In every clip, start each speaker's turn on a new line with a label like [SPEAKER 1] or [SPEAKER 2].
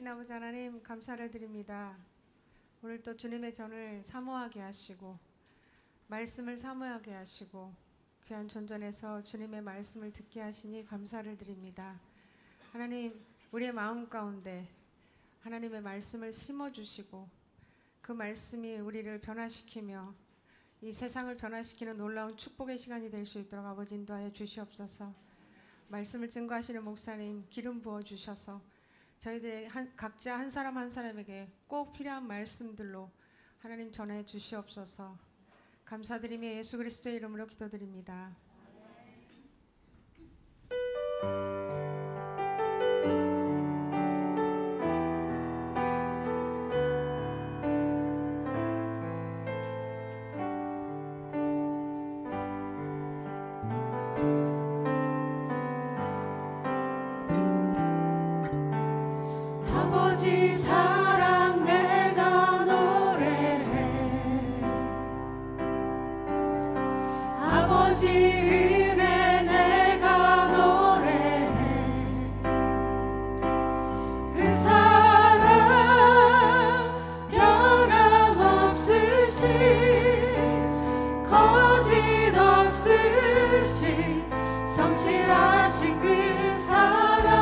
[SPEAKER 1] 아버지 하나님 감사를 드립니다. 오늘 또 주님의 전을 사모하게 하시고 말씀을 사모하게 하시고 귀한 존전에서 주님의 말씀을 듣게 하시니 감사를 드립니다. 하나님, 우리의 마음 가운데 하나님의 말씀을 심어주시고 그 말씀이 우리를 변화시키며 이 세상을 변화시키는 놀라운 축복의 시간이 될 수 있도록 아버지 인도하여 주시옵소서. 말씀을 증거하시는 목사님 기름 부어주셔서 저희들 각자 한 사람 한 사람에게 꼭 필요한 말씀들로 하나님 전해 주시옵소서. 감사드리며 예수 그리스도의 이름으로 기도드립니다.
[SPEAKER 2] 아버지 사랑 내가 노래해, 아버지 은혜 내가 노래해. 그 사랑 변함없으신, 거짓 없으신 성실하신 그 사랑,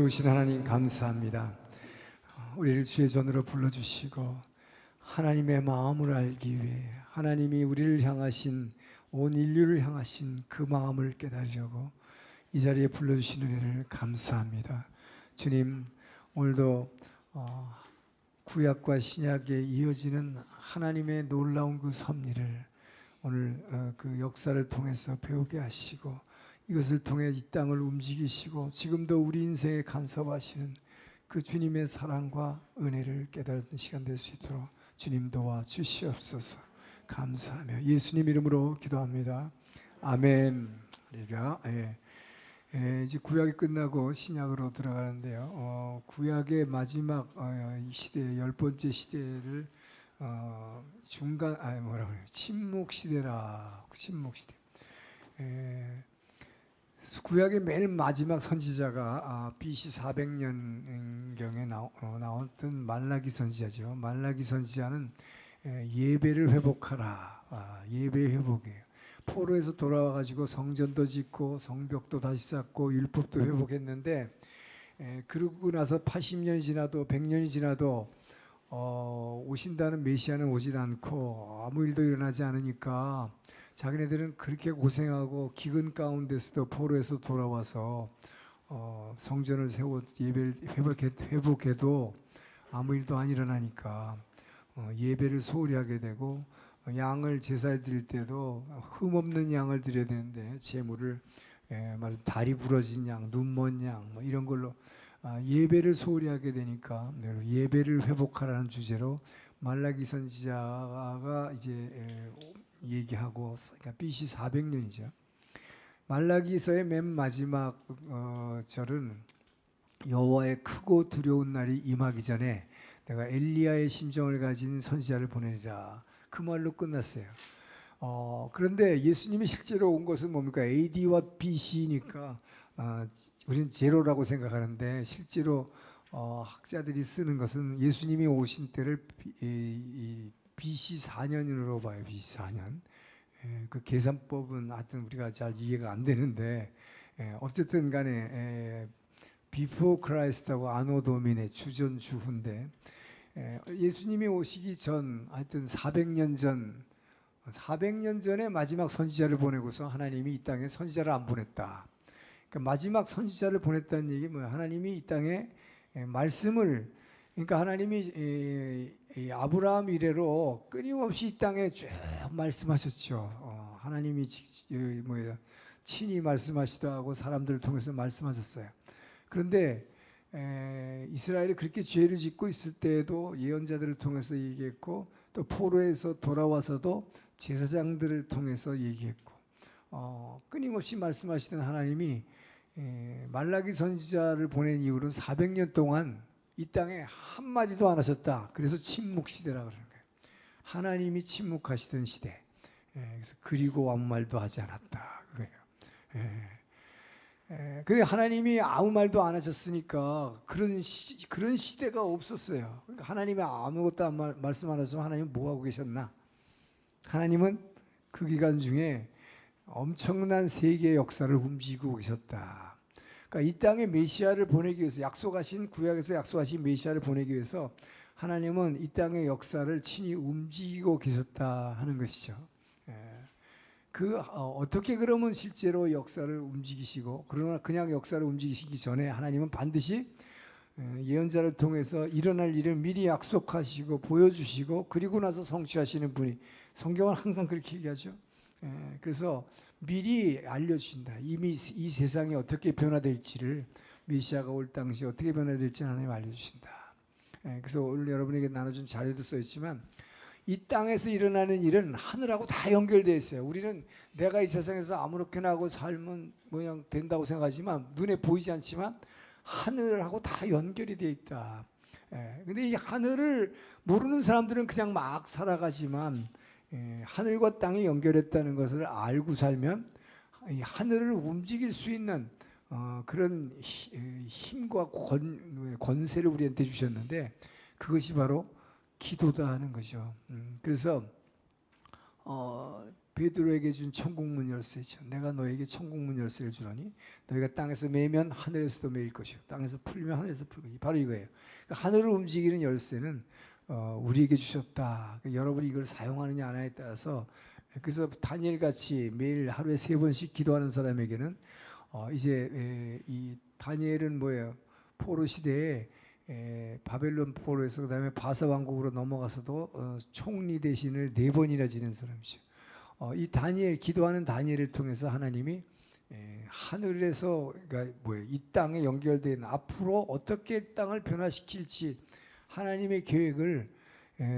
[SPEAKER 3] 좋으신 하나님 감사합니다. 우리를 주의 전으로 불러주시고 하나님의 마음을 알기 위해 하나님이 우리를 향하신 온 인류를 향하신 그 마음을 깨달으려고 이 자리에 불러주신 은혜를 감사합니다. 주님, 오늘도 구약과 신약에 이어지는 하나님의 놀라운 그 섭리를 오늘 그 역사를 통해서 배우게 하시고 이것을 통해 이 땅을 움직이시고 지금도 우리 인생에 간섭하시는 그 주님의 사랑과 은혜를 깨달은 시간 될 수 있도록 주님 도와 주시옵소서. 감사하며 예수님 이름으로 기도합니다. 아멘. 우리가 이제 구약이 끝나고 신약으로 들어가는데요. 구약의 마지막 시대, 10번째 시대를 중간 침묵 시대라. 침묵 시대. 구약의 맨 마지막 선지자가 BC 400년경에 나왔던 말라기 선지자죠. 말라기 선지자는 예배를 회복하라. 예배 회복이에요. 포로에서 돌아와가지고 성전도 짓고 성벽도 다시 쌓고 율법도 회복했는데 그러고 나서 80년이 지나도 100년이 지나도 오신다는 메시아는 오질 않고 아무 일도 일어나지 않으니까 자기네들은 그렇게 고생하고 기근 가운데서도 포로에서 돌아와서 성전을 세워 예배를 회복해도 아무 일도 안 일어나니까 예배를 소홀히 하게 되고 양을 제사에 드릴 때도 흠없는 양을 드려야 되는데 제물을 다리 부러진 양, 눈먼 양 뭐 이런 걸로 예배를 소홀히 하게 되니까 예배를 회복하라는 주제로 말라기 선지자가 이제 얘기하고 그러니까 BC 400년이죠. 말라기서의 맨 마지막 절은 여호와의 크고 두려운 날이 임하기 전에 내가 엘리야의 심정을 가진 선지자를 보내리라. 그 말로 끝났어요. 그런데 예수님이 실제로 온 것은 뭡니까? AD와 BC니까 우리는 제로라고 생각하는데 실제로 학자들이 쓰는 것은 예수님이 오신 때를 BC 4년으로 봐요. BC 4년. 그 계산법은 하여튼 우리가 잘 이해가 안 되는데 어쨌든 간에 Before Christ하고 아노 도민의 주전 주후인데 예수님이 오시기 전 하여튼 400년 전에 마지막 선지자를 보내고서 하나님이 이 땅에 선지자를 안 보냈다. 그러니까 마지막 선지자를 보냈다는 얘기 뭐야? 하나님이 이 땅에 말씀을 그러니까 하나님이 아브라함 이래로 끊임없이 이 땅에 쭉 말씀하셨죠. 하나님이 친히 말씀하시기도 하고 사람들을 통해서 말씀하셨어요. 그런데 이스라엘이 그렇게 죄를 짓고 있을 때에도 예언자들을 통해서 얘기했고 또 포로에서 돌아와서도 제사장들을 통해서 얘기했고 끊임없이 말씀하시던 하나님이 말라기 선지자를 보낸 이후로 400년 동안 이 땅에 한마디도 안 하셨다. 그래서 침묵 시대라고 그러는 거예요. 하나님이 침묵하시던 시대. 그래서 그리고 아무 말도 하지 않았다. 그래요. 근데 하나님이 아무 말도 안 하셨으니까 그런 시대가 없었어요. 그러니까 하나님이 아무것도 말씀 안 하셔서 하나님은 뭐 하고 계셨나? 하나님은 그 기간 중에 엄청난 세계의 역사를 움직이고 계셨다. 그러니까 이 땅에 메시아를 보내기 위해서 구약에서 약속하신 메시아를 보내기 위해서 하나님은 이 땅의 역사를 친히 움직이고 계셨다 하는 것이죠. 어떻게 그러면 실제로 역사를 움직이시고 그러나 그냥 역사를 움직이시기 전에 하나님은 반드시 예언자를 통해서 일어날 일을 미리 약속하시고 보여주시고 그리고 나서 성취하시는 분이 성경은 항상 그렇게 얘기하죠. 그래서 미리 알려주신다. 이미 이 세상이 어떻게 변화될지를 메시아가 올 당시 어떻게 변화될지 하나님 알려주신다. 그래서 오늘 여러분에게 나눠준 자료도 써있지만 이 땅에서 일어나는 일은 하늘하고 다 연결되어 있어요. 우리는 내가 이 세상에서 아무렇게나 하고 살면 그냥 된다고 생각하지만 눈에 보이지 않지만 하늘하고 다 연결이 되어 있다. 근데 이 하늘을 모르는 사람들은 그냥 막 살아가지만 하늘과 땅이 연결했다는 것을 알고 살면 이 하늘을 움직일 수 있는 그런 힘과 권세를 우리한테 주셨는데 그것이 바로 기도다 하는 거죠. 그래서 베드로에게 준 천국문 열쇠죠. 내가 너에게 천국문 열쇠를 주노니 너희가 땅에서 매면 하늘에서도 매일 것이요 땅에서 풀면 하늘에서 풀 것이요. 바로 이거예요. 그러니까 하늘을 움직이는 열쇠는 우리에게 주셨다. 그러니까 여러분이 이걸 사용하느냐 안 하느냐에 따라서, 그래서 다니엘 같이 매일 하루에 3번씩 기도하는 사람에게는 이제 이 다니엘은 뭐예요? 포로 시대에 바벨론 포로에서 그다음에 바사 왕국으로 넘어가서도 총리 대신을 4번이나 지낸 사람이죠. 이 다니엘, 기도하는 다니엘을 통해서 하나님이 하늘에서, 그러니까 뭐예요? 이 땅에 연결된 앞으로 어떻게 땅을 변화시킬지 하나님의 계획을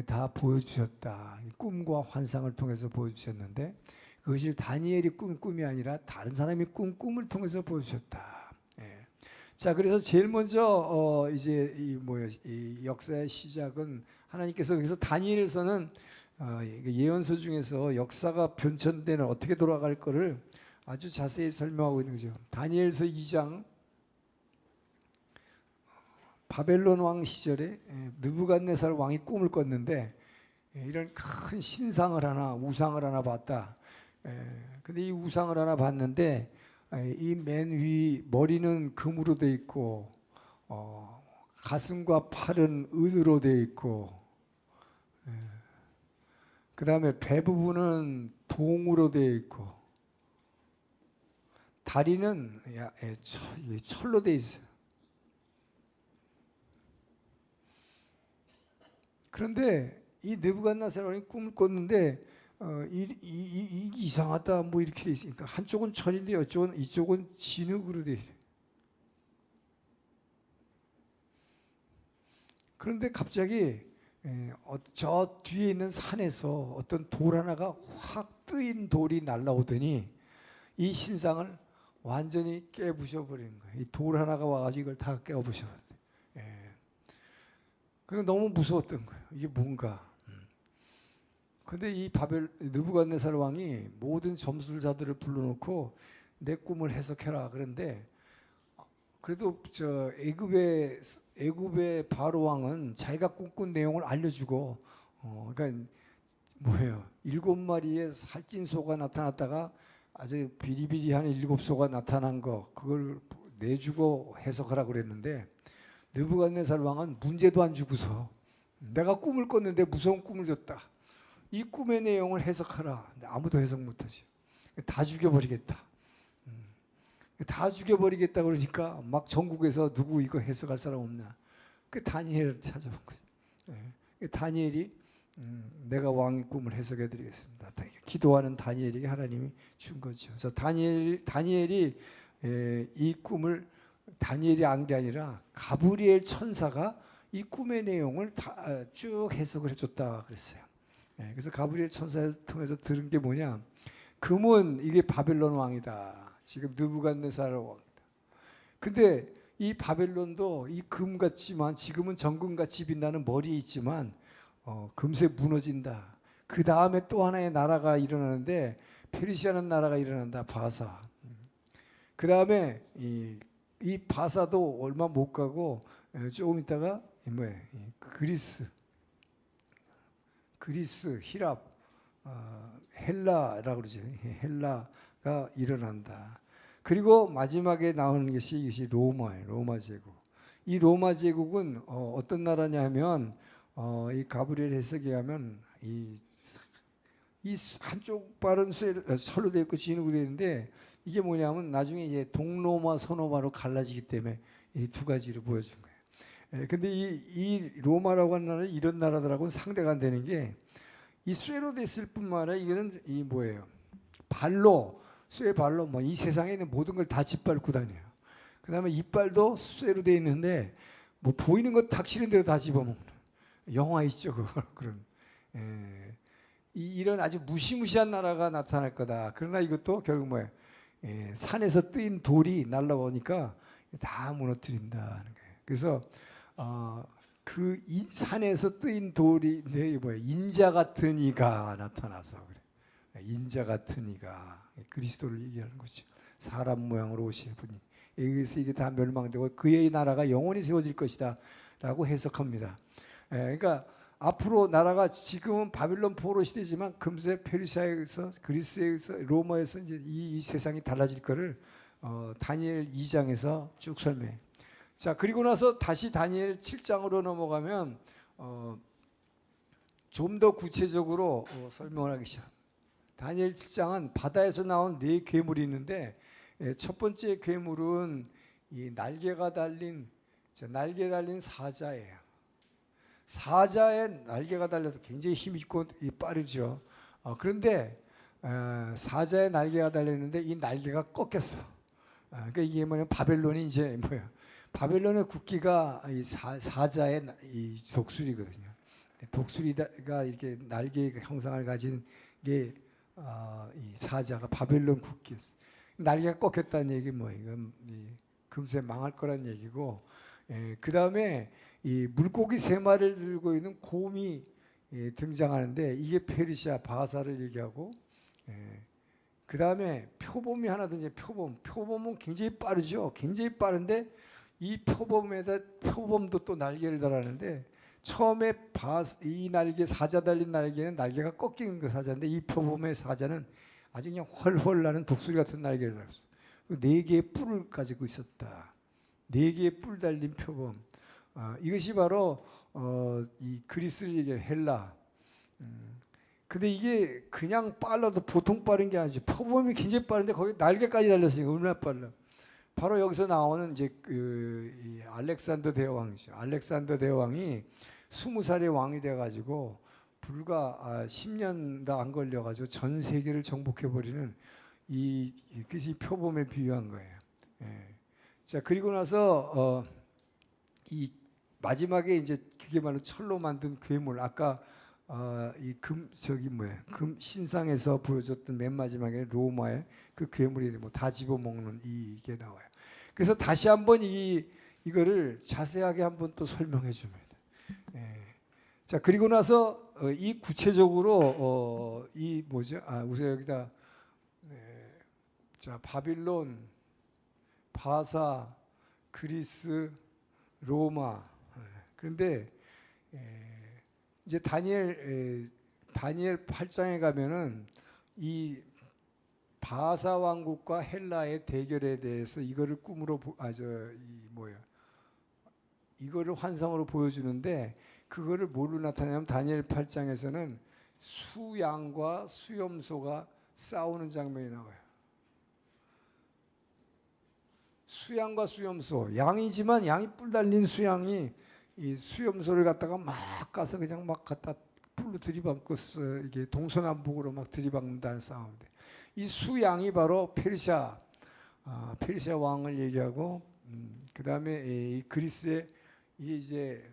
[SPEAKER 3] 다 보여주셨다. 꿈과 환상을 통해서 보여주셨는데 그것이 다니엘이 꾼 꿈이 아니라 다른 사람이 꾼 꿈을 통해서 보여주셨다. 자, 그래서 제일 먼저 이제 이 역사의 시작은 하나님께서, 그래서 다니엘에서는 예언서 중에서 역사가 변천되는 어떻게 돌아갈 거를 아주 자세히 설명하고 있는 거죠. 다니엘서 2장, 바벨론 왕 시절에 느부갓네살 왕이 꿈을 꿨는데 이런 큰 신상을 하나, 우상을 하나 봤다. 근데 이 우상을 하나 봤는데 이 맨 위 머리는 금으로 돼 있고 가슴과 팔은 은으로 돼 있고, 그 다음에 배 부분은 동으로 되어 있고, 다리는 철로 되어 있어요. 그런데 이 느부갓네살 왕이 꿈을 꿨는데 이상하다 뭐 이렇게 돼 있으니까 한쪽은 철인데 이쪽은 진흙으로 돼 있어요. 그런데 갑자기 저 뒤에 있는 산에서 어떤 돌 하나가 확 뜨인 돌이 날라오더니 이 신상을 완전히 깨부셔 버리는 거예요. 이 돌 하나가 와가지고 이걸 다 깨부셔. 그리고 너무 무서웠던 거예요. 이게 뭔가. 근데 이 느부갓네살 왕이 모든 점술사들을 불러놓고 내 꿈을 해석해라. 그런데 그래도 저 애굽의 바로 왕은 자기가 꿈꾼 내용을 알려주고, 그러니까 뭐예요? 7마리의 살찐 소가 나타났다가 아주 비리비리한 7소가 나타난 거, 그걸 내주고 해석하라 그랬는데 느부갓네살 왕은 문제도 안 주고서 내가 꿈을 꿨는데 무서운 꿈을 줬다. 이 꿈의 내용을 해석하라. 근데 아무도 해석 못하지. 다 죽여버리겠다. 다 죽여버리겠다 그러니까 막 전국에서 누구 이거 해석할 사람 없나. 그 다니엘을 찾아본 거죠. 다니엘이 내가 왕의 꿈을 해석해드리겠습니다. 기도하는 다니엘에게 하나님이 준 거죠. 그래서 다니엘이 이 꿈을 다니엘이 안 게 아니라 가브리엘 천사가 이 꿈의 내용을 다 쭉 해석을 해줬다 그랬어요. 그래서 가브리엘 천사를 통해서 들은 게 뭐냐? 금은 이게 바벨론 왕이다. 지금 느부갓네살 왕이다. 근데 이 바벨론도 이 금 같지만 지금은 정금같이 빛나는 머리에 있지만 금세 무너진다. 그 다음에 또 하나의 나라가 일어나는데 페르시아는 나라가 일어난다. 바사. 그 다음에 이 바사도 얼마 못 가고 조금 있다가 그리스, 히랍, 헬라라고 그러죠. 헬라가 일어난다. 그리고 마지막에 나오는 것이 이것이 로마예요. 로마 제국. 이 로마 제국은 어떤 나라냐면 이 가브리엘 해석에 하면 이 한쪽 발은 철로 되어 있고 진흙으로 되어 있는데 이게 뭐냐면 나중에 이제 동로마, 서로마로 갈라지기 때문에 이 두 가지를 보여준 거예요. 근데 이 로마라고 하는 나라는 이런 나라들하고는 상대가 안 되는 게 이 쇠로 됐을 뿐만 아니라 이거는 이 뭐예요? 쇠 발로 뭐 이 세상에 있는 모든 걸 다 짓밟고 다녀요. 그다음에 이빨도 쇠로 돼 있는데 뭐 보이는 거 닥치는 대로 다 집어먹는. 영화 있죠, 그런. 이런 아주 무시무시한 나라가 나타날 거다. 그러나 이것도 결국 뭐예요? 산에서 뜨인 돌이 날라오니까 다 무너뜨린다는 거예요. 그래서 그 산에서 뜨인 돌이 뭐예요? 인자 같은 이가 나타나서 그래. 인자 같은 이가 그리스도를 얘기하는 거죠. 사람 모양으로 오실 분이. 여기서 이게 다 멸망되고 그의 나라가 영원히 세워질 것이다라고 해석합니다. 그러니까 앞으로 나라가 지금은 바빌론 포로 시대지만 금세 페르시아에 의해서 그리스에 의해서 로마에서 이제 이 세상이 달라질 거를 다니엘 2장에서 쭉 설명해. 자, 그리고 나서 다시 다니엘 7장으로 넘어가면 좀 더 구체적으로 설명을 하기 시작. 다니엘 7장은 바다에서 나온 4괴물이 있는데 첫 번째 괴물은 이 날개 달린 사자예요. 사자의 날개가 달려서 굉장히 힘 있고 빠르죠. 그런데 사자의 날개가 달렸는데 이 날개가 꺾였어. 그러니까 이게 뭐냐면 바벨론이 이제 뭐야? 바벨론의 국기가 이 사자의 이 독수리거든요. 독수리가 이렇게 날개 형상을 가진 게 이 사자가 바벨론 국기였어. 날개가 꺾였다는 얘기 뭐예요? 이건 금세 망할 거란 얘기고. 그 다음에 이 물고기 3마리를 들고 있는 곰이 등장하는데 이게 페르시아 바사를 얘기하고, 그 다음에 표범이 하나 등장. 표범은 굉장히 빠르죠. 굉장히 빠른데 이 표범도 또 날개를 달았는데 처음에 이 날개 사자 달린 날개는 날개가 꺾인 그 사자인데 이 표범의 사자는 아주 그냥 훨훨 나는 독수리 같은 날개를 달았어. 4개의 뿔을 가지고 있었다. 4개의 뿔 달린 표범. 이것이 바로 이 그리스를 얘기하는 헬라. 근데 이게 그냥 빨라도 보통 빠른 게 아니죠. 표범이 굉장히 빠른데 거기 날개까지 달렸으니까 얼마나 빨라. 바로 여기서 나오는 이제 이 알렉산더 대왕이죠. 알렉산더 대왕이 20살의 왕이 돼가지고 불과 10년도 안 걸려가지고 전 세계를 정복해 버리는 그것이 표범에 비유한 거예요. 자, 그리고 나서 이 마지막에 이제 그게 바로 철로 만든 괴물. 아까 금 신상에서 보여줬던 맨 마지막에 로마의 그 괴물이 뭐 다 집어먹는 이게 나와요. 그래서 다시 한번 이거를 자세하게 한번 또 설명해 줍니다. 자, 그리고 나서 이 구체적으로 이 뭐죠? 우선 여기다 자, 바빌론, 바사, 그리스, 로마. 그런데 이제 다니엘 8장에 가면은 이 바사 왕국과 헬라의 대결에 대해서 이거를 꿈으로 이거를 환상으로 보여주는데 그거를 뭘로 나타내냐면 다니엘 8장에서는 수양과 수염소가 싸우는 장면이 나와요. 수양과 수염소, 양이지만 양이 뿔 달린 수양이 이 수염소를 갖다가 막 가서 그냥 막 갖다 뿔로 들이박고 이게 동서남북으로 막 들이박는다는 싸움인데 이 수양이 바로 페르시아 왕을 얘기하고, 그 다음에 이 그리스의 이게 이제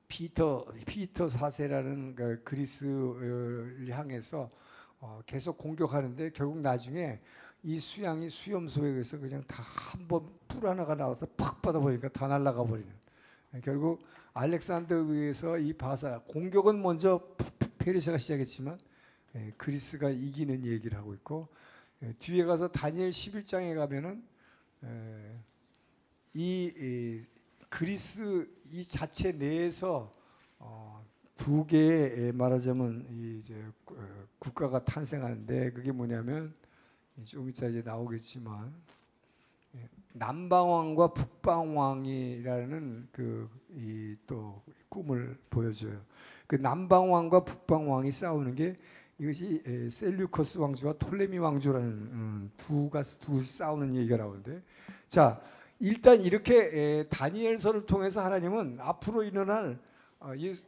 [SPEAKER 3] 피터 4세라는 그 그리스를 향해서 계속 공격하는데 결국 나중에 이 수양이 수염소에 의해서 그냥 다 한번 뿔 하나가 나와서 팍 받아버리니까 다 날아가 버리는. 결국 알렉산더에 의해서 이 바사 공격은 먼저 페르시아가 시작했지만 그리스가 이기는 얘기를 하고 있고, 뒤에 가서 다니엘 11장에 가면은 이 그리스 이 자체 내에서 두 개의 말하자면 이제 국가가 탄생하는데 그게 뭐냐면 좀 이따 이제 나오겠지만 남방왕과 북방왕이라는 또 꿈을 보여줘요. 그 남방왕과 북방왕이 싸우는 게 이것이 셀류커스 왕조와 톨레미 왕조라는 두 싸우는 얘기가 나오는데, 자, 일단 이렇게 다니엘서를 통해서 하나님은 앞으로 일어날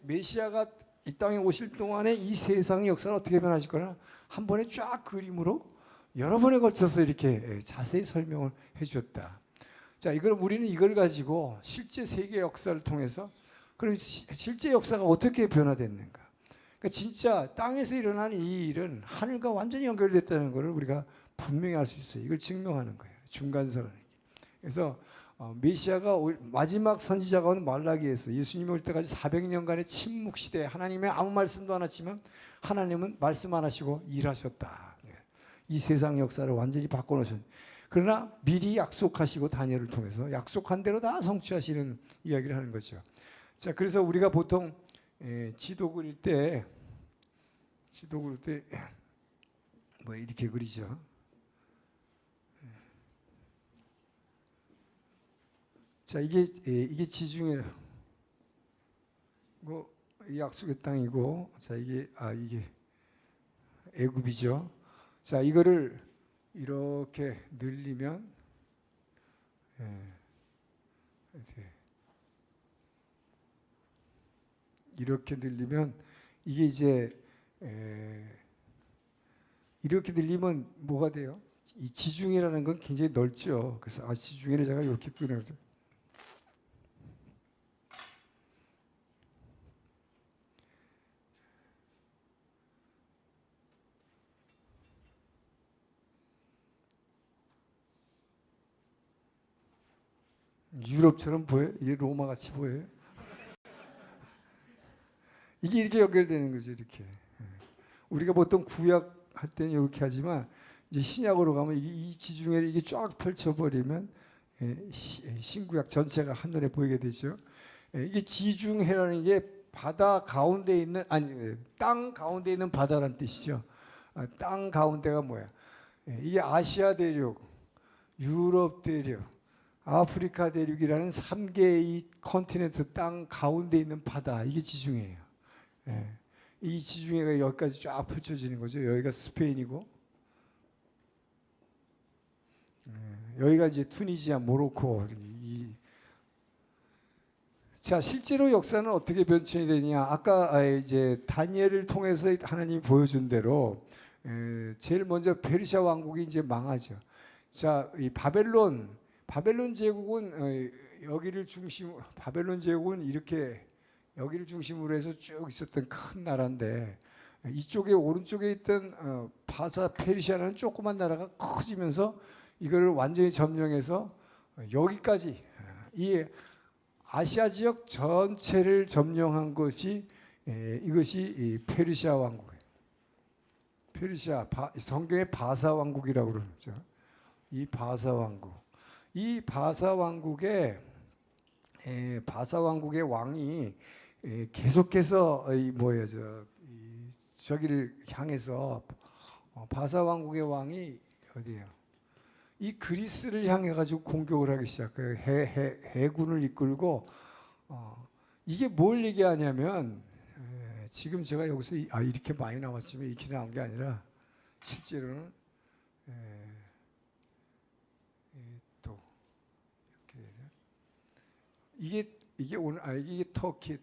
[SPEAKER 3] 메시아가 이 땅에 오실 동안에 이 세상의 역사를 어떻게 변하실 거나 한 번에 쫙 그림으로 여러 번에 걸쳐서 이렇게 자세히 설명을 해주었다. 자, 우리는 이걸 가지고 실제 세계 역사를 통해서 그럼 실제 역사가 어떻게 변화됐는가? 그러니까 진짜 땅에서 일어난 이 일은 하늘과 완전히 연결됐다는 것을 우리가 분명히 알 수 있어요. 이걸 증명하는 거예요. 중간선언. 그래서 메시아가 마지막 선지자가 온 말라기에서 예수님이 올 때까지 400년간의 침묵 시대에 하나님의 아무 말씀도 안 했지만 하나님은 말씀 안 하시고 일하셨다. 이 세상 역사를 완전히 바꿔놓으셨다. 그러나 미리 약속하시고 다니엘을 통해서 약속한 대로 다 성취하시는 이야기를 하는 거죠. 자, 그래서 우리가 보통 지도 그릴 때 뭐 이렇게 그리죠. 자, 이게 지중해, 이 약속의 땅이고, 자 이게 애굽이죠. 자, 이거를 이렇게 늘리면, 이렇게 늘리면 이게 이제 이렇게 늘리면 뭐가 돼요? 이 지중해라는 건 굉장히 넓죠. 그래서 지중해를 제가 이렇게 끊어요. 유럽처럼 보여요? 이게 로마 같이 보여요? 이게 이렇게 연결되는 거죠, 이렇게. 우리가 보통 구약 할 때는 이렇게 하지만 이제 신약으로 가면 이 지중해를 이게 쫙 펼쳐버리면 신구약 전체가 한눈에 보이게 되죠. 이게 지중해라는 게 바다 가운데 있는 땅 가운데 있는 바다란 뜻이죠. 땅 가운데가 뭐야? 이게 아시아 대륙, 유럽 대륙, 아프리카 대륙이라는 3개의 컨티넨트 땅 가운데 있는 바다, 이게 지중해예요. 이 지중해가 여기까지 쫙 펼쳐지는 거죠. 여기가 스페인이고, 여기가 이제 투니지아, 모로코. 자, 실제로 역사는 어떻게 변천이 되냐? 아까 이제 다니엘을 통해서 하나님이 보여준 대로 제일 먼저 페르시아 왕국이 이제 망하죠. 자, 이 바벨론 제국은 바벨론 제국은 이렇게 여기를 중심으로 해서 쭉 있었던 큰 나라인데, 이쪽에 오른쪽에 있던 페르시아라는 조그만 나라가 커지면서 이거를 완전히 점령해서 여기까지 이 아시아 지역 전체를 점령한 것이 이것이 이 페르시아 왕국이에요. 성경의 바사 왕국이라고 그러죠. 이 바사 왕국의 왕이 계속해서 저기를 향해서 바사 왕국의 왕이 어디예요? 이 그리스를 향해 가지고 공격을 하기 시작해요. 해군을 이끌고 이게 뭘 얘기하냐면 지금 제가 여기서 이렇게 많이 나왔지만 이렇게 나온 게 아니라 실제로는 또 이렇게 되죠. 이게 오늘 이게 터키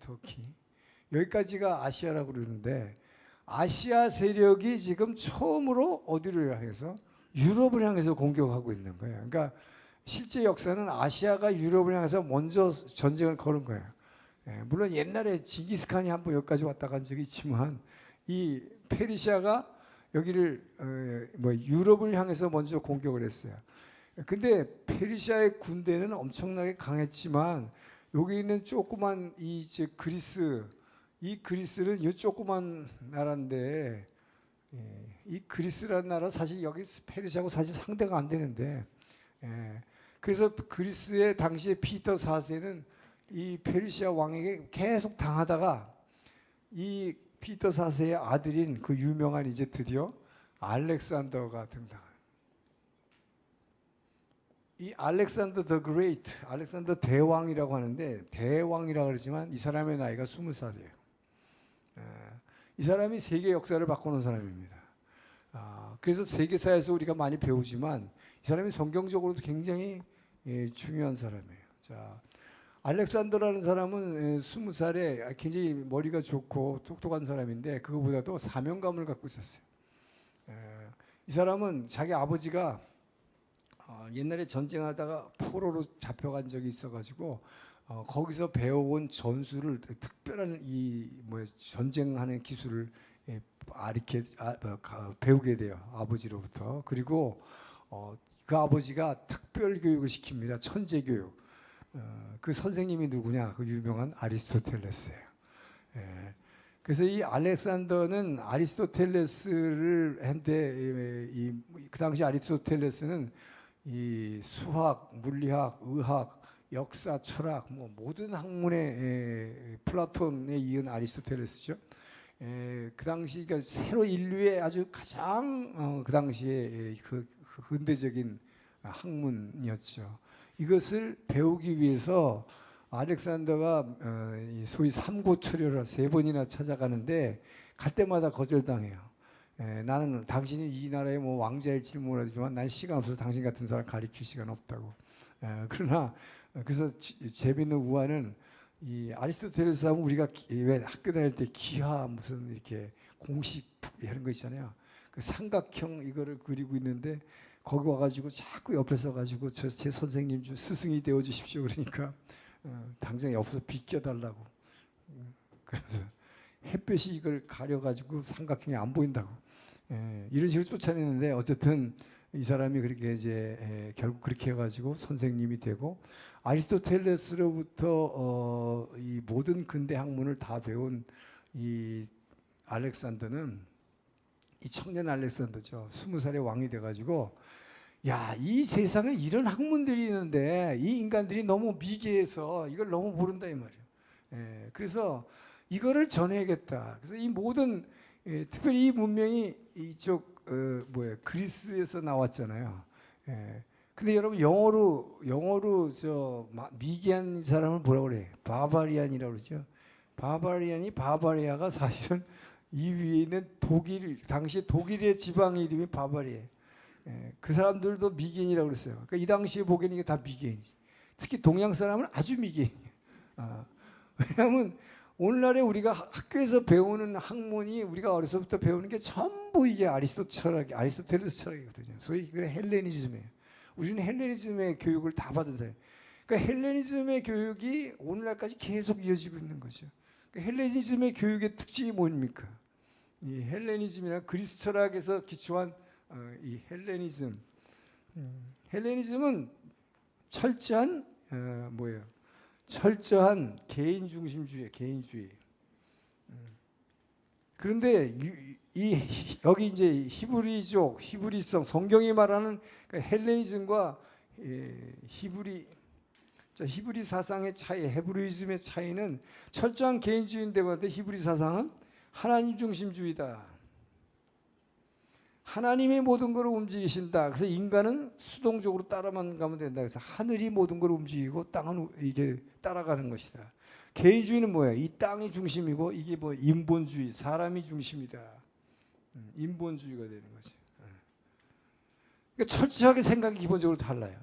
[SPEAKER 3] 여기까지가 아시아라고 그러는데, 아시아 세력이 지금 처음으로 어디를 향해서 유럽을 향해서 공격하고 있는 거예요. 그러니까 실제 역사는 아시아가 유럽을 향해서 먼저 전쟁을 거는 거예요. 물론 옛날에 징기스칸이 한번 여기까지 왔다 간 적이 있지만 이 페르시아가 여기를 유럽을 향해서 먼저 공격을 했어요. 근데 페르시아의 군대는 엄청나게 강했지만 여기 있는 조그만 이 그리스는 이 조그만 나라인데, 이 그리스라는 나라 사실 여기 페르시아하고 사실 상대가 안 되는데, 그래서 그리스의 당시에 피터 4세는 이 페르시아 왕에게 계속 당하다가 이 피터 4세의 아들인 그 유명한 이제 드디어 알렉산더가 등장해요. 이 알렉산더 더 그레이트, 알렉산더 대왕이라고 하는데, 대왕이라고 그러지만 이 사람의 나이가 20살이에요. 이 사람이 세계 역사를 바꾸는 사람입니다. 그래서 세계사에서 우리가 많이 배우지만 이 사람이 성경적으로도 굉장히 중요한 사람이에요. 자, 알렉산더라는 사람은 20살에 굉장히 머리가 좋고 똑똑한 사람인데, 그거보다도 사명감을 갖고 있었어요. 이 사람은 자기 아버지가 옛날에 전쟁하다가 포로로 잡혀간 적이 있어가지고 거기서 배워온 전술을, 특별한 전쟁하는 기술을 배우게 돼요, 아버지로부터. 그리고 그 아버지가 특별 교육을 시킵니다. 천재 교육. 그 선생님이 누구냐? 그 유명한 아리스토텔레스예요. 그래서 이 알렉산더는 아리스토텔레스를 했는데, 그 당시 아리스토텔레스는 이 수학, 물리학, 의학 역사, 철학, 뭐 모든 학문에 플라톤에 이은 아리스토텔레스죠. 그 당시 그러니까 새로 인류의 아주 가장 그 당시에 그 현대적인 학문이었죠. 이것을 배우기 위해서 알렉산더가 소위 삼고초려를 3번이나 찾아가는데 갈 때마다 거절당해요. 나는 당신이 이 나라의 뭐 왕자일지 모르지만 난 시간 없어서 당신 같은 사람 가르칠 시간 없다고. 그러나 그래서 재밌는 우화는 이 아리스토텔레스 하면 우리가 왜 학교 다닐 때 기하 무슨 이렇게 공식 이런 거 있잖아요. 그 삼각형 이거를 그리고 있는데 거기 와가지고 자꾸 옆에 서가지고 제 선생님 좀 스승이 되어 주십시오 그러니까 당장 옆에서 비껴달라고. 그래서 햇볕이 이걸 가려가지고 삼각형이 안 보인다고. 이런 식으로 쫓아내는데 어쨌든 이 사람이 그렇게 이제 결국 그렇게 해가지고 선생님이 되고 아리스토텔레스로부터 이 모든 근대 학문을 다 배운 이 알렉산더는 이 청년 알렉산더죠. 20살의 왕이 돼가지고 야, 이 세상에 이런 학문들이 있는데 이 인간들이 너무 미개해서 이걸 너무 모른다 이 말이에요. 그래서 이거를 전해야겠다. 그래서 이 모든 특별히 이 문명이 이쪽 그리스에서 나왔잖아요. 근데 여러분 영어로 저 미개한 사람을 뭐라고 그래? 바바리안이라고 그러죠. 바바리아가 사실은 이 위에 있는 당시 독일의 지방 이름이 바바리에. 그 사람들도 미개인이라고 그랬어요. 그러니까 이 당시에 보기에는 이게 다 미개인이지. 특히 동양 사람은 아주 미개인이에요. 왜냐하면 오늘날에 우리가 학교에서 배우는 학문이 우리가 어려서부터 배우는 게 전부 이게 아리스토텔레스 철학이거든요. 소위 이게 헬레니즘이에요. 우리는 헬레니즘의 교육을 다 받은 사람이에요. 그러니까 헬레니즘의 교육이 오늘날까지 계속 이어지고 있는 거죠. 그러니까 헬레니즘의 교육의 특징이 뭡니까? 이 헬레니즘이나 그리스 철학에서 기초한 이 헬레니즘. 헬레니즘은 철저한 철저한 개인 중심주의, 개인주의. 그런데 여기 이제 히브리성, 성경이 말하는 헬레니즘과 히브리 사상의 차이, 헤브리즘의 차이는 철저한 개인주의인데 히브리 사상은 하나님 중심주의다. 하나님이 모든 걸 움직이신다. 그래서 인간은 수동적으로 따라만 가면 된다. 그래서 하늘이 모든 걸 움직이고 땅은 이게 따라가는 것이다. 개인주의는 뭐야? 이 땅이 중심이고 이게 뭐 인본주의, 사람이 중심이다. 인본주의가 되는 거지. 그러니까 철저하게 생각이 기본적으로 달라요.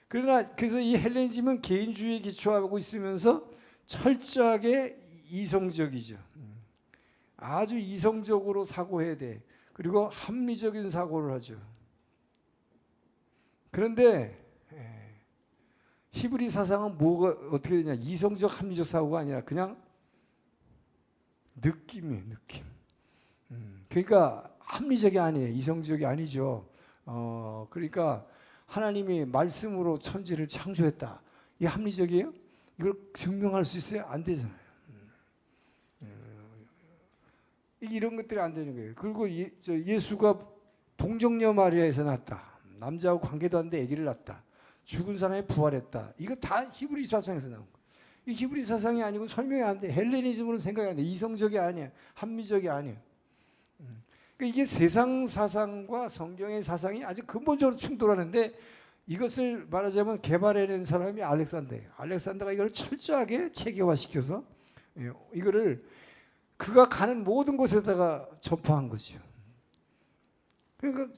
[SPEAKER 3] 그래서 이 헬레니즘은 개인주의에 기초하고 있으면서 철저하게 이성적이죠. 아주 이성적으로 사고해야 돼. 그리고 합리적인 사고를 하죠. 그런데 히브리 사상은 뭐가 어떻게 되냐? 이성적, 합리적 사고가 아니라 그냥 느낌이에요, 느낌. 그러니까 합리적이 아니에요, 이성적이 아니죠. 그러니까 하나님이 말씀으로 천지를 창조했다. 이게 합리적이에요? 이걸 증명할 수 있어요? 안 되잖아요. 이런 것들이 안 되는 거예요. 그리고 예수가 동정녀 마리아에서 났다. 남자하고 관계도 안 돼 아기를 낳았다. 죽은 사람이 부활했다. 이거 다 히브리 사상에서 나온 거예요. 이 히브리 사상이 아니고 설명이 안 돼. 헬레니즘으로는 생각이 안 돼. 이성적이 아니야. 합리적이 아니야. 그러니까 이게 세상 사상과 성경의 사상이 아주 근본적으로 충돌하는데 이것을 말하자면 개발해낸 사람이 알렉산더예요. 알렉산더가 이걸 철저하게 체계화시켜서 이거를 그가 가는 모든 곳에다가 전파한 거죠. 그러니까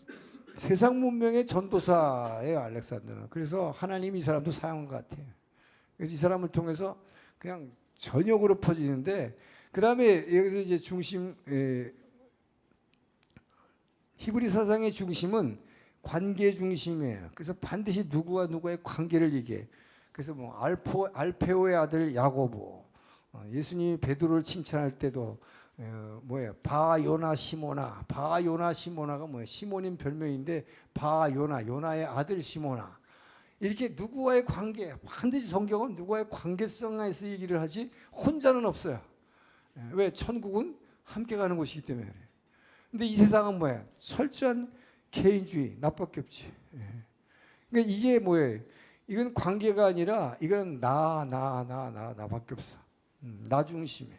[SPEAKER 3] 세상 문명의 전도사예요, 알렉산더는. 그래서 하나님이 이 사람도 사용한 것 같아요. 그래서 이 사람을 통해서 그냥 전역으로 퍼지는데 그 다음에 여기서 이제 히브리 사상의 중심은 관계 중심이에요. 그래서 반드시 누구와 누구의 관계를 얘기해. 그래서 뭐 알페오의 아들 야고보, 예수님이 베드로를 칭찬할 때도 바요나 시모나. 바요나 시모나가 뭐예요? 시몬인 별명인데 요나의 아들 시모나. 이렇게 누구와의 관계, 반드시 성경은 누구와의 관계성에서 얘기를 하지 혼자는 없어요. 왜? 천국은 함께 가는 곳이기 때문에 그래요. 근데 이 세상은 뭐야? 철저한 개인주의, 나밖에 없지. 그러니까 이게 뭐예요? 이건 관계가 아니라 이건 나밖에 없어. 나 중심에.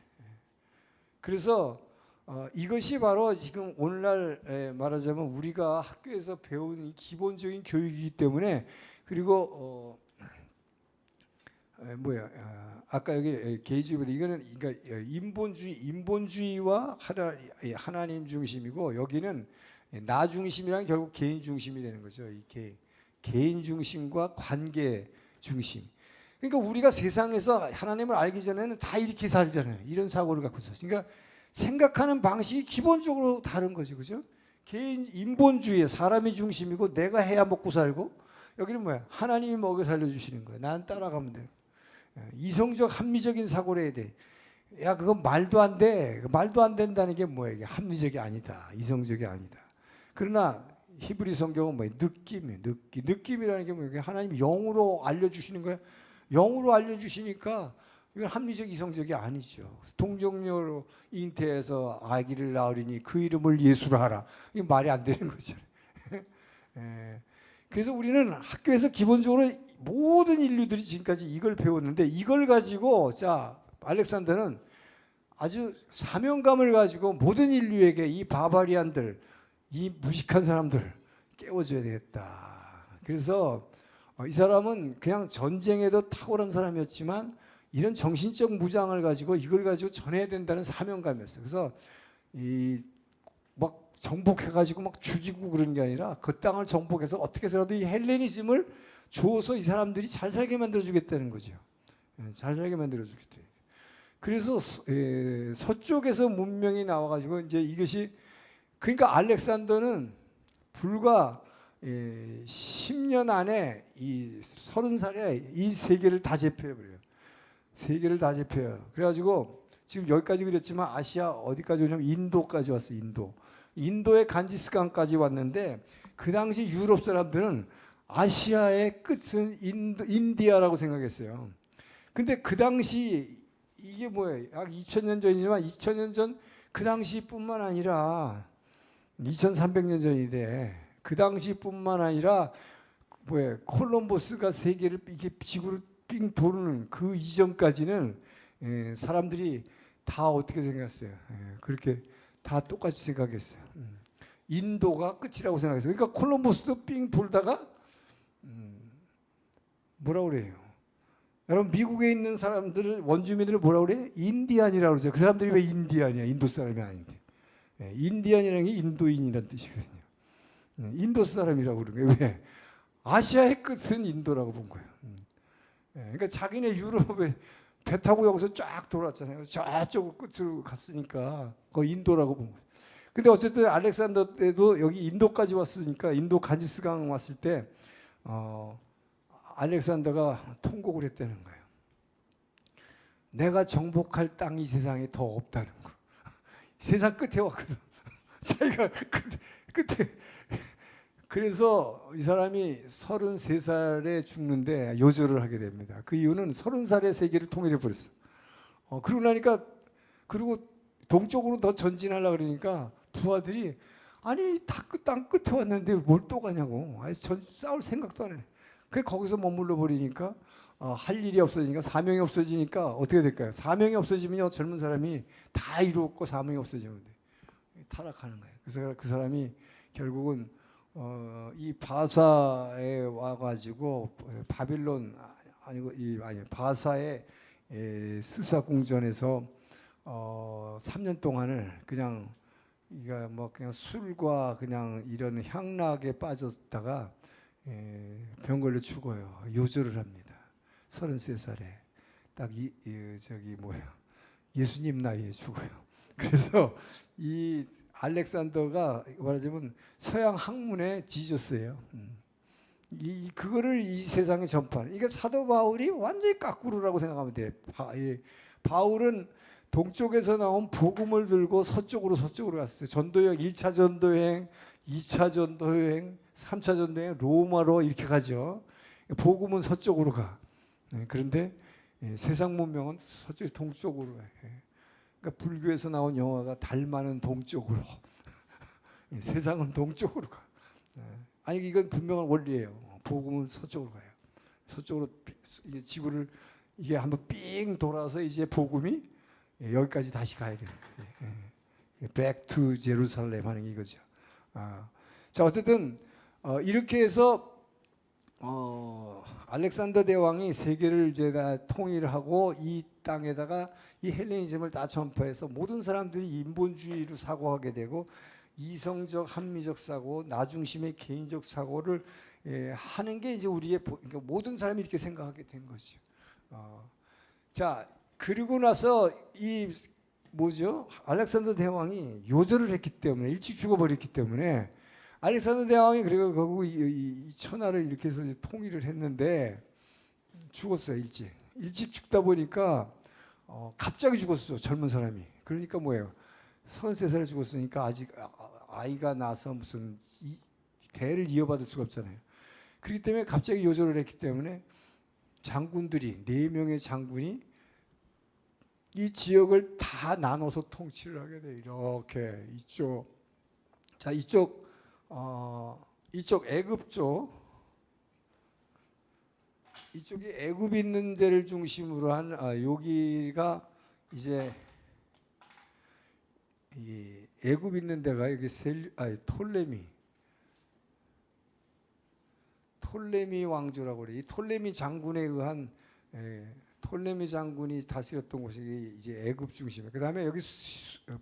[SPEAKER 3] 그래서 이것이 바로 지금 오늘날 말하자면 우리가 학교에서 배우는 이 기본적인 교육이기 때문에 그리고 아까 여기 게이지보다 이거는 그러니까 인본주의와 하나님 중심이고 여기는 나 중심이란 결국 개인 중심이 되는 거죠. 이 개인 중심과 관계 중심. 그러니까 우리가 세상에서 하나님을 알기 전에는 다 이렇게 살잖아요. 이런 사고를 갖고서. 그러니까 생각하는 방식이 기본적으로 다른 거죠, 그죠? 개인 인본주의 사람이 중심이고 내가 해야 먹고 살고 여기는 뭐야? 하나님이 먹여 살려주시는 거예요. 난 따라가면 돼요. 이성적 합리적인 사고를 해야 돼. 야 그건 말도 안 돼. 말도 안 된다는 게 뭐야? 이게 합리적이 아니다. 이성적이 아니다. 그러나 히브리 성경은 뭐예요? 느낌이에요. 느낌이라는 게 뭐예요? 하나님이 영으로 알려주시는 거예요. 영으로 알려주시니까 이건 합리적 이성적이 아니죠. 동정녀로 잉태해서 아기를 낳으리니 그 이름을 예수라 하라. 이게 말이 안 되는 거잖아요. 그래서 우리는 학교에서 기본적으로 모든 인류들이 지금까지 이걸 배웠는데 이걸 가지고 자 알렉산더는 아주 사명감을 가지고 모든 인류에게 이 바바리안들, 이 무식한 사람들 깨워줘야 되겠다. 그래서 이 사람은 그냥 전쟁에도 탁월한 사람이었지만 이런 정신적 무장을 가지고 이걸 가지고 전해야 된다는 사명감이었어요. 그래서 이 막 정복해가지고 막 죽이고 그런 게 아니라 그 땅을 정복해서 어떻게 해서라도 이 헬레니즘을 줘서 이 사람들이 잘 살게 만들어주겠다는 거죠. 잘 살게 만들어주겠다. 그래서 서쪽에서 문명이 나와가지고 이제 이것이 그러니까 알렉산더는 불과 10년 안에 이 30살에 이 세계를 다 제패해버려요. 세계를 다 제패해요. 그래가지고 지금 여기까지 그렸지만 아시아 어디까지 오냐면 인도까지 왔어요. 인도의 간지스강까지 왔는데 그 당시 유럽 사람들은 아시아의 끝은 인디아라고 생각했어요. 근데 그 당시 이게 뭐예요? 약 2000년 전이지만 2000년 전 그 당시뿐만 아니라 2300년 전인데 그 당시뿐만 아니라 뭐예요? 콜럼버스가 세계를 이렇게 지구를 삥 도는 그 이전까지는 사람들이 다 어떻게 생각했어요? 그렇게 다 똑같이 생각했어요. 인도가 끝이라고 생각했어요. 그러니까 콜럼버스도 삥 돌다가 뭐라 그래요? 여러분 미국에 있는 사람들을 원주민들을 뭐라 그래? 인디안이라고 그러죠. 그 사람들이 왜 인디안이야? 인도 사람이 아닌데. 인디안이라는 게 인도인이라는 뜻이거든요. 인도 사람이라고 그러는 거예요. 왜? 아시아의 끝은 인도라고 본 거예요. 그러니까 자기네 유럽에 배 타고 여기서 쫙 돌았잖아요. 저쪽 끝으로 갔으니까 그 인도라고 본 거예요. 근데 어쨌든 알렉산더 때도 여기 인도까지 왔으니까 인도 간지스강 왔을 때 알렉산더가 통곡을 했다는 거예요. 내가 정복할 땅이 세상에 더 없다는 거. 세상 끝에 왔거든. 자기가 끝에. 그래서 이 사람이 33살에 죽는데 요절을 하게 됩니다. 그 이유는 30살에 세계를 통일해 버렸어. 그러고 나니까 그리고 동쪽으로 더 전진하려고 그러니까 부하들이 아니 땅 끝에 왔는데 뭘 또 가냐고. 아니 싸울 생각도 안 해. 그래 거기서 머물러 버리니까 할 일이 없어지니까 사명이 없어지니까 어떻게 될까요? 사명이 없어지면요 젊은 사람이 다 이루었고 사명이 없어지면 돼. 타락하는 거예요. 그래서 그 사람이 결국은 이 바사에 와가지고 바빌론 아니 바사의 스사궁전에서 3년 동안을 그냥 이가 뭐 그냥 술과 그냥 이런 향락에 빠졌다가 병 걸려 죽어요. 요절을 합니다. 33살에 딱 저기 뭐야 예수님 나이에 죽어요. 그래서 이 알렉산더가 말하자면 서양 학문의 지저스예요. 그거를 이 세상에 전파하는. 이게 사도 바울이 완전히 까꾸루라고 생각하면 돼. 바울은 동쪽에서 나온 복음을 들고 서쪽으로 갔어요. 전도여행 1차 전도여행, 2차 전도여행, 3차 전도여행 로마로 이렇게 가죠. 복음은 서쪽으로 가. 그런데 세상 문명은 서쪽 동쪽으로 가. 그러니까 불교에서 나온 영화가 달마는 동쪽으로, 세상은 동쪽으로 가. 아니 이건 분명한 원리예요. 복음은 서쪽으로 가요. 서쪽으로 이게 지구를 이게 한번 삥 돌아서 이제 복음이 여기까지 다시 가야 돼요. Back to Jerusalem 하는 게 이거죠. 자, 어쨌든 이렇게 해서 알렉산더 대왕이 세계를 이제 다 통일하고 이 땅에다가 이 헬레니즘을 다 전파해서 모든 사람들이 인본주의로 사고하게 되고 이성적 합리적 사고, 나 중심의 개인적 사고를 하는 게 이제 우리의 그러니까 모든 사람이 이렇게 생각하게 된 거죠. 자, 그리고 나서 이 뭐죠? 알렉산더 대왕이 요절을 했기 때문에 일찍 죽어버렸기 때문에 알렉산더 대왕이 그리고 결국 이 천하를 이렇게 해서 통일을 했는데 죽었어요. 일찍 죽다 보니까 갑자기 죽었어. 젊은 사람이. 그러니까 뭐예요? 33살에 죽었으니까 아직 아이가 나서 무슨 대를 이어받을 수가 없잖아요. 그렇기 때문에 갑자기 요절을 했기 때문에 장군들이 4명의 장군이 이 지역을 다 나눠서 통치를 하게 돼요. 이렇게 이쪽 애굽 쪽 이쪽이 애굽 있는 데를 중심으로 한 여기가 이제 이 애굽 있는 데가 여기 톨레미 왕조라고 그래. 이 톨레미 장군에 의한 톨레미 장군이 다스렸던 곳이 이제 애굽 중심이에요. 그다음에 여기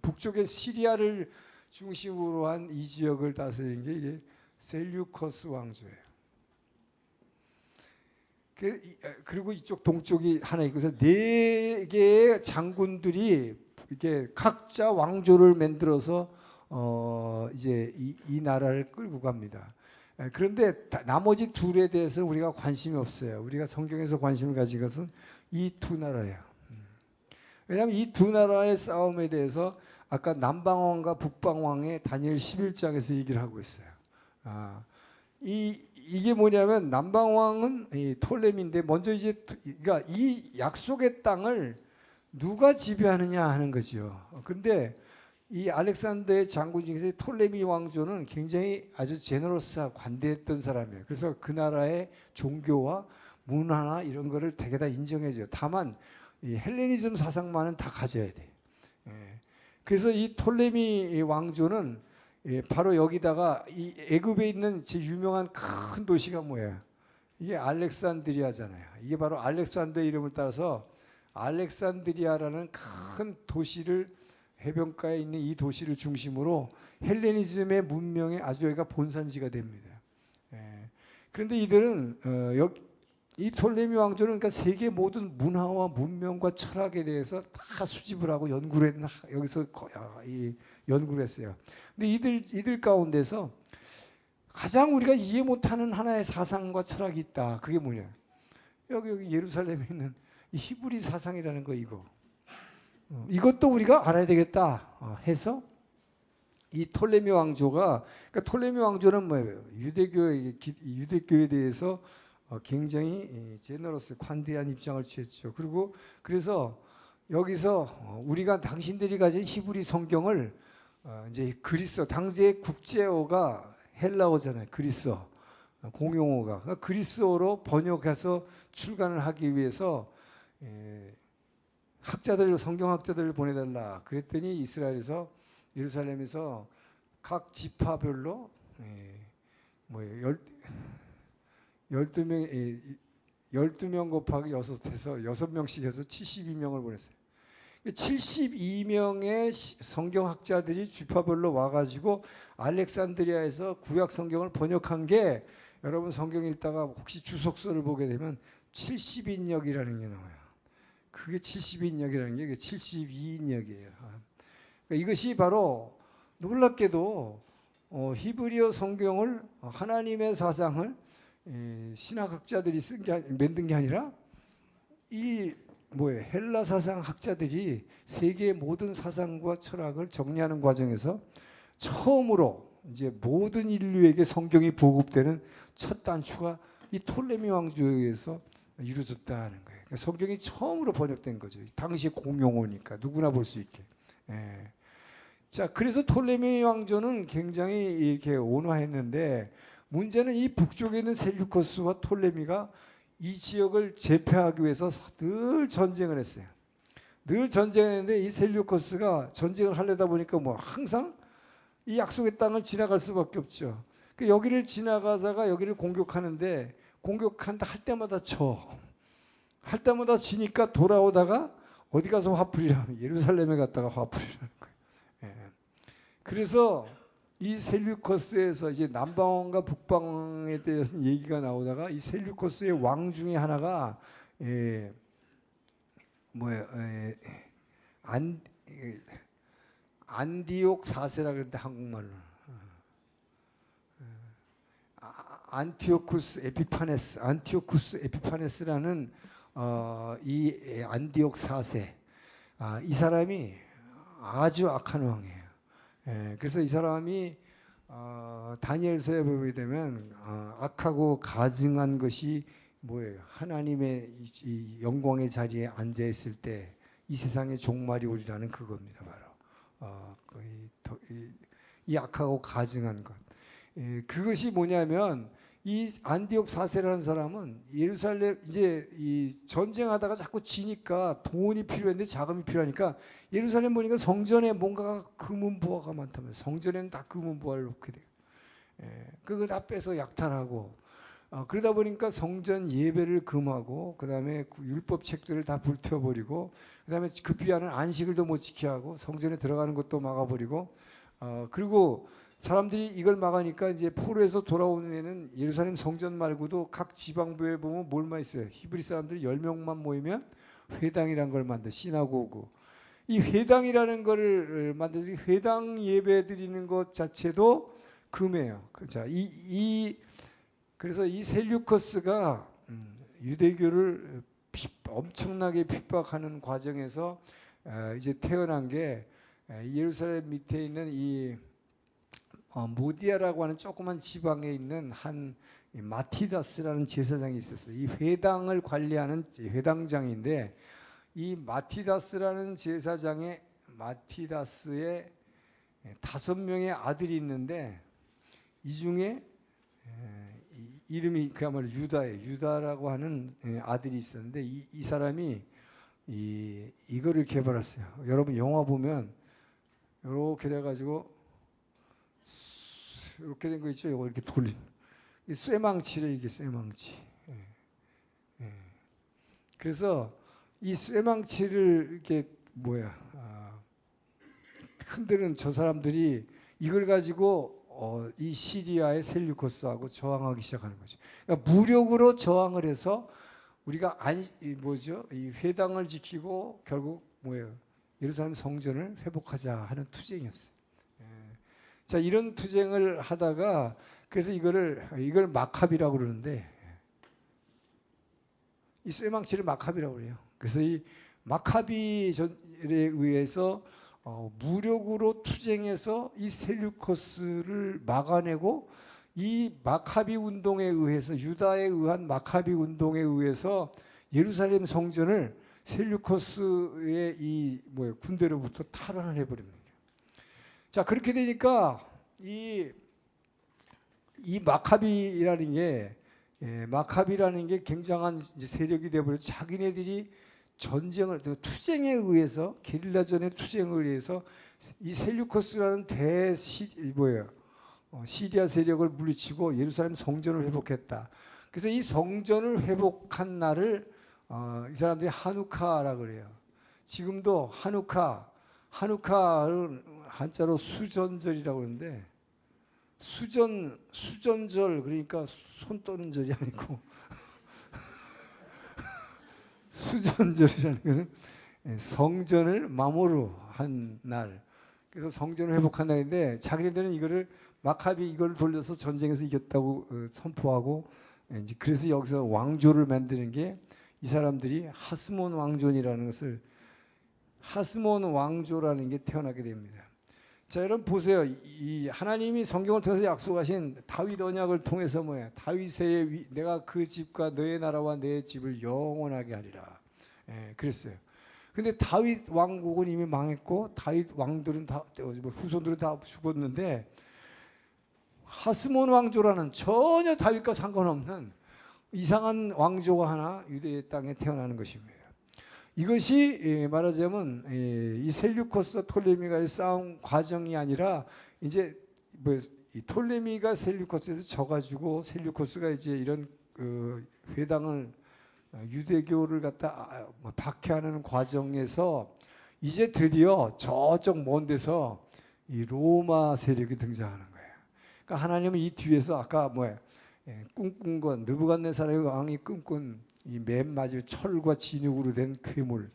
[SPEAKER 3] 북쪽의 시리아를 중심으로 한 이 지역을 다스린 게 이게 셀류커스 왕조예요. 그리고 이쪽 동쪽이 하나 있고 그래서 4개의 장군들이 이렇게 각자 왕조를 만들어서 이제 이 나라를 끌고 갑니다. 그런데 나머지 둘에 대해서 우리가 관심이 없어요. 우리가 성경에서 관심을 가진 것은 이 2 나라예요. 왜냐하면 이 2 나라의 싸움에 대해서 아까 남방왕과 북방왕의 다니엘 11장에서 얘기를 하고 있어요. 이게 뭐냐면 남방왕은 이 톨레미인데 먼저 이제 그러니까 이 약속의 땅을 누가 지배하느냐 하는 거죠. 그런데 이 알렉산더의 장군 중에서 톨레미 왕조는 굉장히 아주 제너러스하고 관대했던 사람이에요. 그래서 그 나라의 종교와 문화나 이런 거를 되게 다 인정해줘요. 다만 이 헬레니즘 사상만은 다 가져야 돼. 그래서 이 톨레미 왕조는 바로 여기다가 이 애굽에 있는 제일 유명한 큰 도시가 뭐예요? 이게 알렉산드리아잖아요. 이게 바로 알렉산더 이름을 따라서 알렉산드리아라는 큰 도시를 해변가에 있는 이 도시를 중심으로 헬레니즘의 문명의 아주 여기가 본산지가 됩니다. 그런데 이들은 이 톨레미 왕조는 그러니까 세계 모든 문화와 문명과 철학에 대해서 다 수집을 하고 연구를 했나 여기서 연구를 했어요. 근데 이들 가운데서 가장 우리가 이해 못하는 하나의 사상과 철학이 있다. 그게 뭐냐? 여기 예루살렘에 있는 이 히브리 사상이라는 거 이거. 이것도 우리가 알아야 되겠다 해서 이 톨레미 왕조가 그러니까 톨레미 왕조는 뭐예요? 유대교에 대해서 굉장히 제너러스 관대한 입장을 취했죠. 그리고 그래서 여기서 우리가 당신들이 가진 히브리 성경을 이제 그리스어 당시의 국제어가 헬라어잖아요. 그리스어 공용어가 그러니까 그리스어로 번역해서 출간을 하기 위해서 성경학자들을 보내달라. 그랬더니 이스라엘에서 예루살렘에서 각 지파별로 12명 곱하기 6 해서 6명씩 해서 72명을 보냈어요. 72명의 성경학자들이 지파별로 와가지고 알렉산드리아에서 구약 성경을 번역한 게 여러분 성경 읽다가 혹시 주석서를 보게 되면 70인역이라는 게 나와요. 그게 70인역이라는 게 72인역이에요. 그러니까 이것이 바로 놀랍게도 히브리어 성경을 하나님의 사상을 신학학자들이 만든 게 아니라 헬라 사상 학자들이 세계의 모든 사상과 철학을 정리하는 과정에서 처음으로 이제 모든 인류에게 성경이 보급되는 첫 단추가 이 톨레미 왕조에서 이루어졌다는 거예요. 그러니까 성경이 처음으로 번역된 거죠. 당시 공용어니까 누구나 볼 수 있게. 자, 그래서 톨레미 왕조는 굉장히 이렇게 온화했는데 문제는 이 북쪽에 있는 셀류커스와 톨레미가 이 지역을 제패하기 위해서 늘 전쟁을 했어요. 늘 전쟁했는데 이 셀류커스가 전쟁을 하려다 보니까 뭐 항상 이 약속의 땅을 지나갈 수밖에 없죠. 그 여기를 지나가다가 여기를 공격하는데 공격한다 할 때마다 할 때마다 지니까 돌아오다가 어디 가서 화풀이라면 예루살렘에 갔다가 화풀이라는 거예요. 예. 그래서 이 셀류커스에서 이제 남방왕과 북방에 대해서 얘기가 나오다가 이 셀류커스의 왕 중에 하나가 안디옥 4세라 그랬는데 한국말로 안티오쿠스 에피파네스라는 이 안디옥 4세 이 사람이 아주 악한 왕이에요. 그래서 이 사람이 다니엘서에 보게 되면 악하고 가증한 것이 뭐예요? 하나님의 이 영광의 자리에 앉아 있을 때 이 세상의 종말이 오리라는 그겁니다. 바로 이 악하고 가증한 것. 그것이 뭐냐면 이 안디옥 4세라는 사람은 예루살렘 이제 이 전쟁하다가 자꾸 지니까 돈이 필요했는데 자금이 필요하니까 예루살렘 보니까 성전에 뭔가 금은보화가 많다면 성전에는 다 금은보화를 놓게 돼요. 그거 다 빼서 약탈하고 그러다 보니까 성전 예배를 금하고 그다음에 율법 책들을 다 불태워버리고 그다음에 급히 하는 안식을 도 못 지키게 하고 성전에 들어가는 것도 막아버리고 그리고 사람들이 이걸 막으니까 이제 포로에서 돌아오는 애는 예루살렘 성전 말고도 각 지방부에 보면 뭘만 있어요. 히브리 사람들이 10명만 모이면 회당이라는 걸 만들어 시나고그. 이 회당이라는 거를 만들어서 회당 예배 드리는 것 자체도 금해요. 자, 그래서 이 셀류커스가 유대교를 엄청나게 핍박하는 과정에서 이제 태어난 게 예루살렘 밑에 있는 이 모디아라고 하는 조그만 지방에 있는 한 마티다스라는 제사장이 있었어요. 이 회당을 관리하는 회당장인데 이 마티다스라는 제사장의 마티다스의 5명의 아들이 있는데 이 중에 이름이 그야말로 유다예요. 유다라고 하는 아들이 있었는데 이 사람이 이거를 개발했어요. 여러분 영화 보면 이렇게 돼가지고 이렇게 된 거 있죠. 이거 이렇게 돌린 이 쇠망치래. 이게 쇠망치. 그래서 이 쇠망치를 이렇게 흔드는 저 사람들이 이걸 가지고 이 시리아의 셀류커스하고 저항하기 시작하는 거죠. 그러니까 무력으로 저항을 해서 우리가 이 회당을 지키고 결국 예루살렘 성전을 회복하자 하는 투쟁이었어요. 자, 이런 투쟁을 하다가 그래서 이걸 마카비라고 그러는데 이 쇠망치를 마카비라고 그래요. 그래서 이 마카비 전에 의해서 무력으로 투쟁해서 이 셀류커스를 막아내고 이 마카비 운동에 의해서 유다에 의한 마카비 운동에 의해서 예루살렘 성전을 셀류커스의 군대로부터 탈환을 해버립니다. 자, 그렇게 되니까 이 마카비라는 게 굉장한 이제 세력이 되어버려. 자기네들이 투쟁에 의해서 게릴라전의 투쟁에 의해서 이 셀류커스라는 시리아 세력을 물리치고 예루살렘 성전을 회복했다. 그래서 이 성전을 회복한 날을 이 사람들이 하누카라고 그래요. 지금도 하누카는 한자로 수전절이라고 그러는데 수전절 그러니까 손 떠는 절이 아니고 수전절이라는 것은 성전을 마모로 한 날. 그래서 성전을 회복한 날인데 자기네들은 이거를 이걸 돌려서 전쟁에서 이겼다고 선포하고 이제 그래서 여기서 왕조를 만드는 게 이 사람들이 하스몬 왕조라는 게 태어나게 됩니다. 자, 여러분 보세요. 이 하나님이 성경을 통해서 약속하신 다윗 언약을 통해서 다윗의 내가 그 집과 너의 나라와 내 집을 영원하게 하리라. 그랬어요. 근데 다윗 왕국은 이미 망했고 다윗 왕들은 후손들은 다 죽었는데 하스몬 왕조라는 전혀 다윗과 상관없는 이상한 왕조가 하나 유대 땅에 태어나는 것입니다. 이것이 말하자면 이 셀류커스와 톨레미가의 싸움 과정이 아니라 이제 이 톨레미가 셀류커스에서 져가지고 셀류커스가 이제 이런 회당을 유대교를 갖다 박해하는 과정에서 이제 드디어 저쪽 먼 데서 이 로마 세력이 등장하는 거예요. 그러니까 하나님은 이 뒤에서 아까 꿈꾼 건 느부갓네살 왕이 꿈꾼 이 맨 마지막 철과 진흙으로 된 괴물,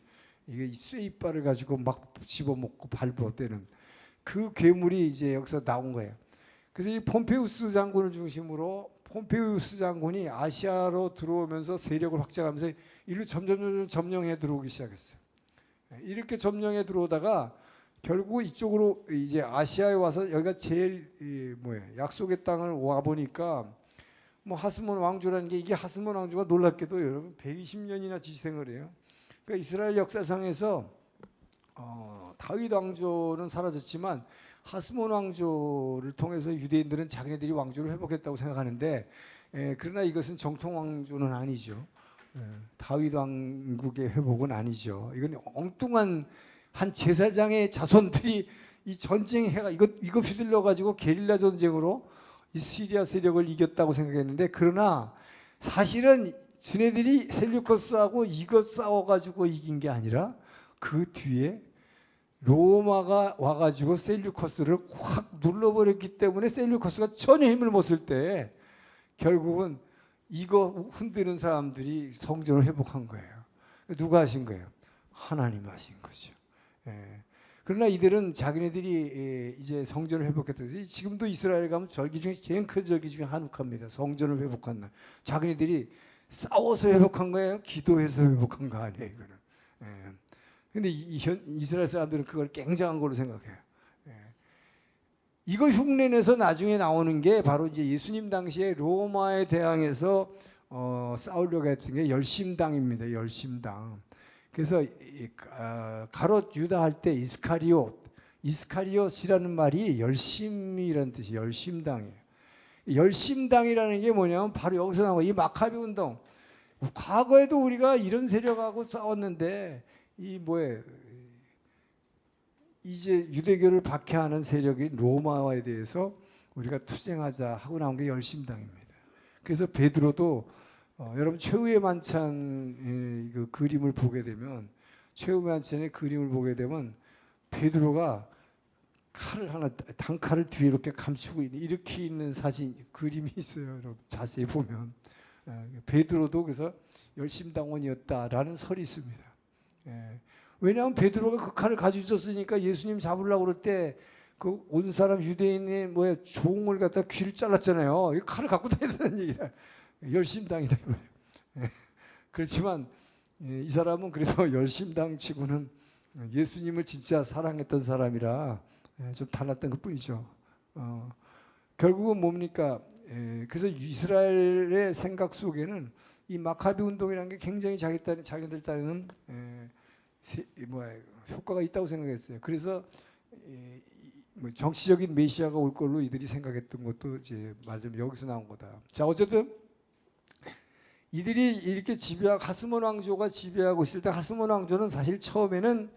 [SPEAKER 3] 이게 쇠이빨을 가지고 막 집어먹고 밟아대는 그 괴물이 이제 여기서 나온 거예요. 그래서 이 폼페우스 장군을 중심으로 폼페우스 장군이 아시아로 들어오면서 세력을 확장하면서 이를 점점 점령해 들어오기 시작했어요. 이렇게 점령해 들어오다가 결국 이쪽으로 이제 아시아에 와서 여기가 제일 약속의 땅을 와 보니까 하스몬 왕조라는 게 이게 하스몬 왕조가 놀랍게도 여러분 120년이나 지생을 해요. 그러니까 이스라엘 역사상에서 다윗 왕조는 사라졌지만 하스몬 왕조를 통해서 유대인들은 자기네들이 왕조를 회복했다고 생각하는데 그러나 이것은 정통 왕조는 아니죠. 다윗 왕국의 회복은 아니죠. 이건 엉뚱한 한 제사장의 자손들이 이 전쟁해가 이거 휘둘러 가지고 게릴라 전쟁으로 이 시리아 세력을 이겼다고 생각했는데 그러나 사실은 지네들이 셀류커스하고 이거 싸워가지고 이긴 게 아니라 그 뒤에 로마가 와가지고 셀류커스를 확 눌러버렸기 때문에 셀류커스가 전혀 힘을 못 쓸 때 결국은 이거 흔드는 사람들이 성전을 회복한 거예요. 누가 하신 거예요? 하나님 하신 거죠. 그러나 이들은 자기네들이 이제 성전을 회복했듯이 지금도 이스라엘 가면 절기 중에 제일 큰 절기 중에 한우카입니다. 성전을 회복한 날. 자기네들이 싸워서 회복한 거예요? 기도해서 회복한 거 아니에요, 이거는. 근데 이스라엘 사람들은 그걸 굉장한 걸로 생각해요. 이거 흉내내서 나중에 나오는 게 바로 이제 예수님 당시에 로마에 대항해서 싸우려고 했던 게 열심당입니다. 열심당. 그래서 가롯 유다 할 때 이스카리옷이라는 말이 열심이라는 뜻이에요. 열심당이에요. 열심당이라는 게 뭐냐면 바로 여기서 나온 이 마카비 운동. 과거에도 우리가 이런 세력하고 싸웠는데 이제 유대교를 박해하는 세력이 로마에 대해서 우리가 투쟁하자 하고 나온 게 열심당입니다. 그래서 베드로도 여러분 최후의 만찬 그 그림을 보게 되면 최후의 만찬의 그림을 보게 되면 베드로가 칼을 하나 단칼을 뒤에 이렇게 감추고 이렇게 있는 사진 그림이 있어요. 여러분 자세히 보면 베드로도 그래서 열심당원이었다라는 설이 있습니다. 왜냐하면 베드로가 그 칼을 가지고 있었으니까 예수님 잡으려고 그럴 때 그 온 사람 유대인의 종을 갖다 귀를 잘랐잖아요. 이 칼을 갖고 다니는 얘기라. 열심당이다. 그렇지만 이 사람은 그래도 열심당치고는 예수님을 진짜 사랑했던 사람이라 좀 달랐던 것뿐이죠. 결국은 뭡니까? 그래서 이스라엘의 생각 속에는 이 마카비 운동이라는 게 굉장히 자기들 딴에는 효과가 있다고 생각했어요. 그래서 정치적인 메시아가 올 걸로 이들이 생각했던 것도 이제 맞으면 여기서 나온 거다. 자, 어쨌든 이들이 이렇게 하스몬 왕조가 지배하고 있을 때 하스몬 왕조는 사실 처음에는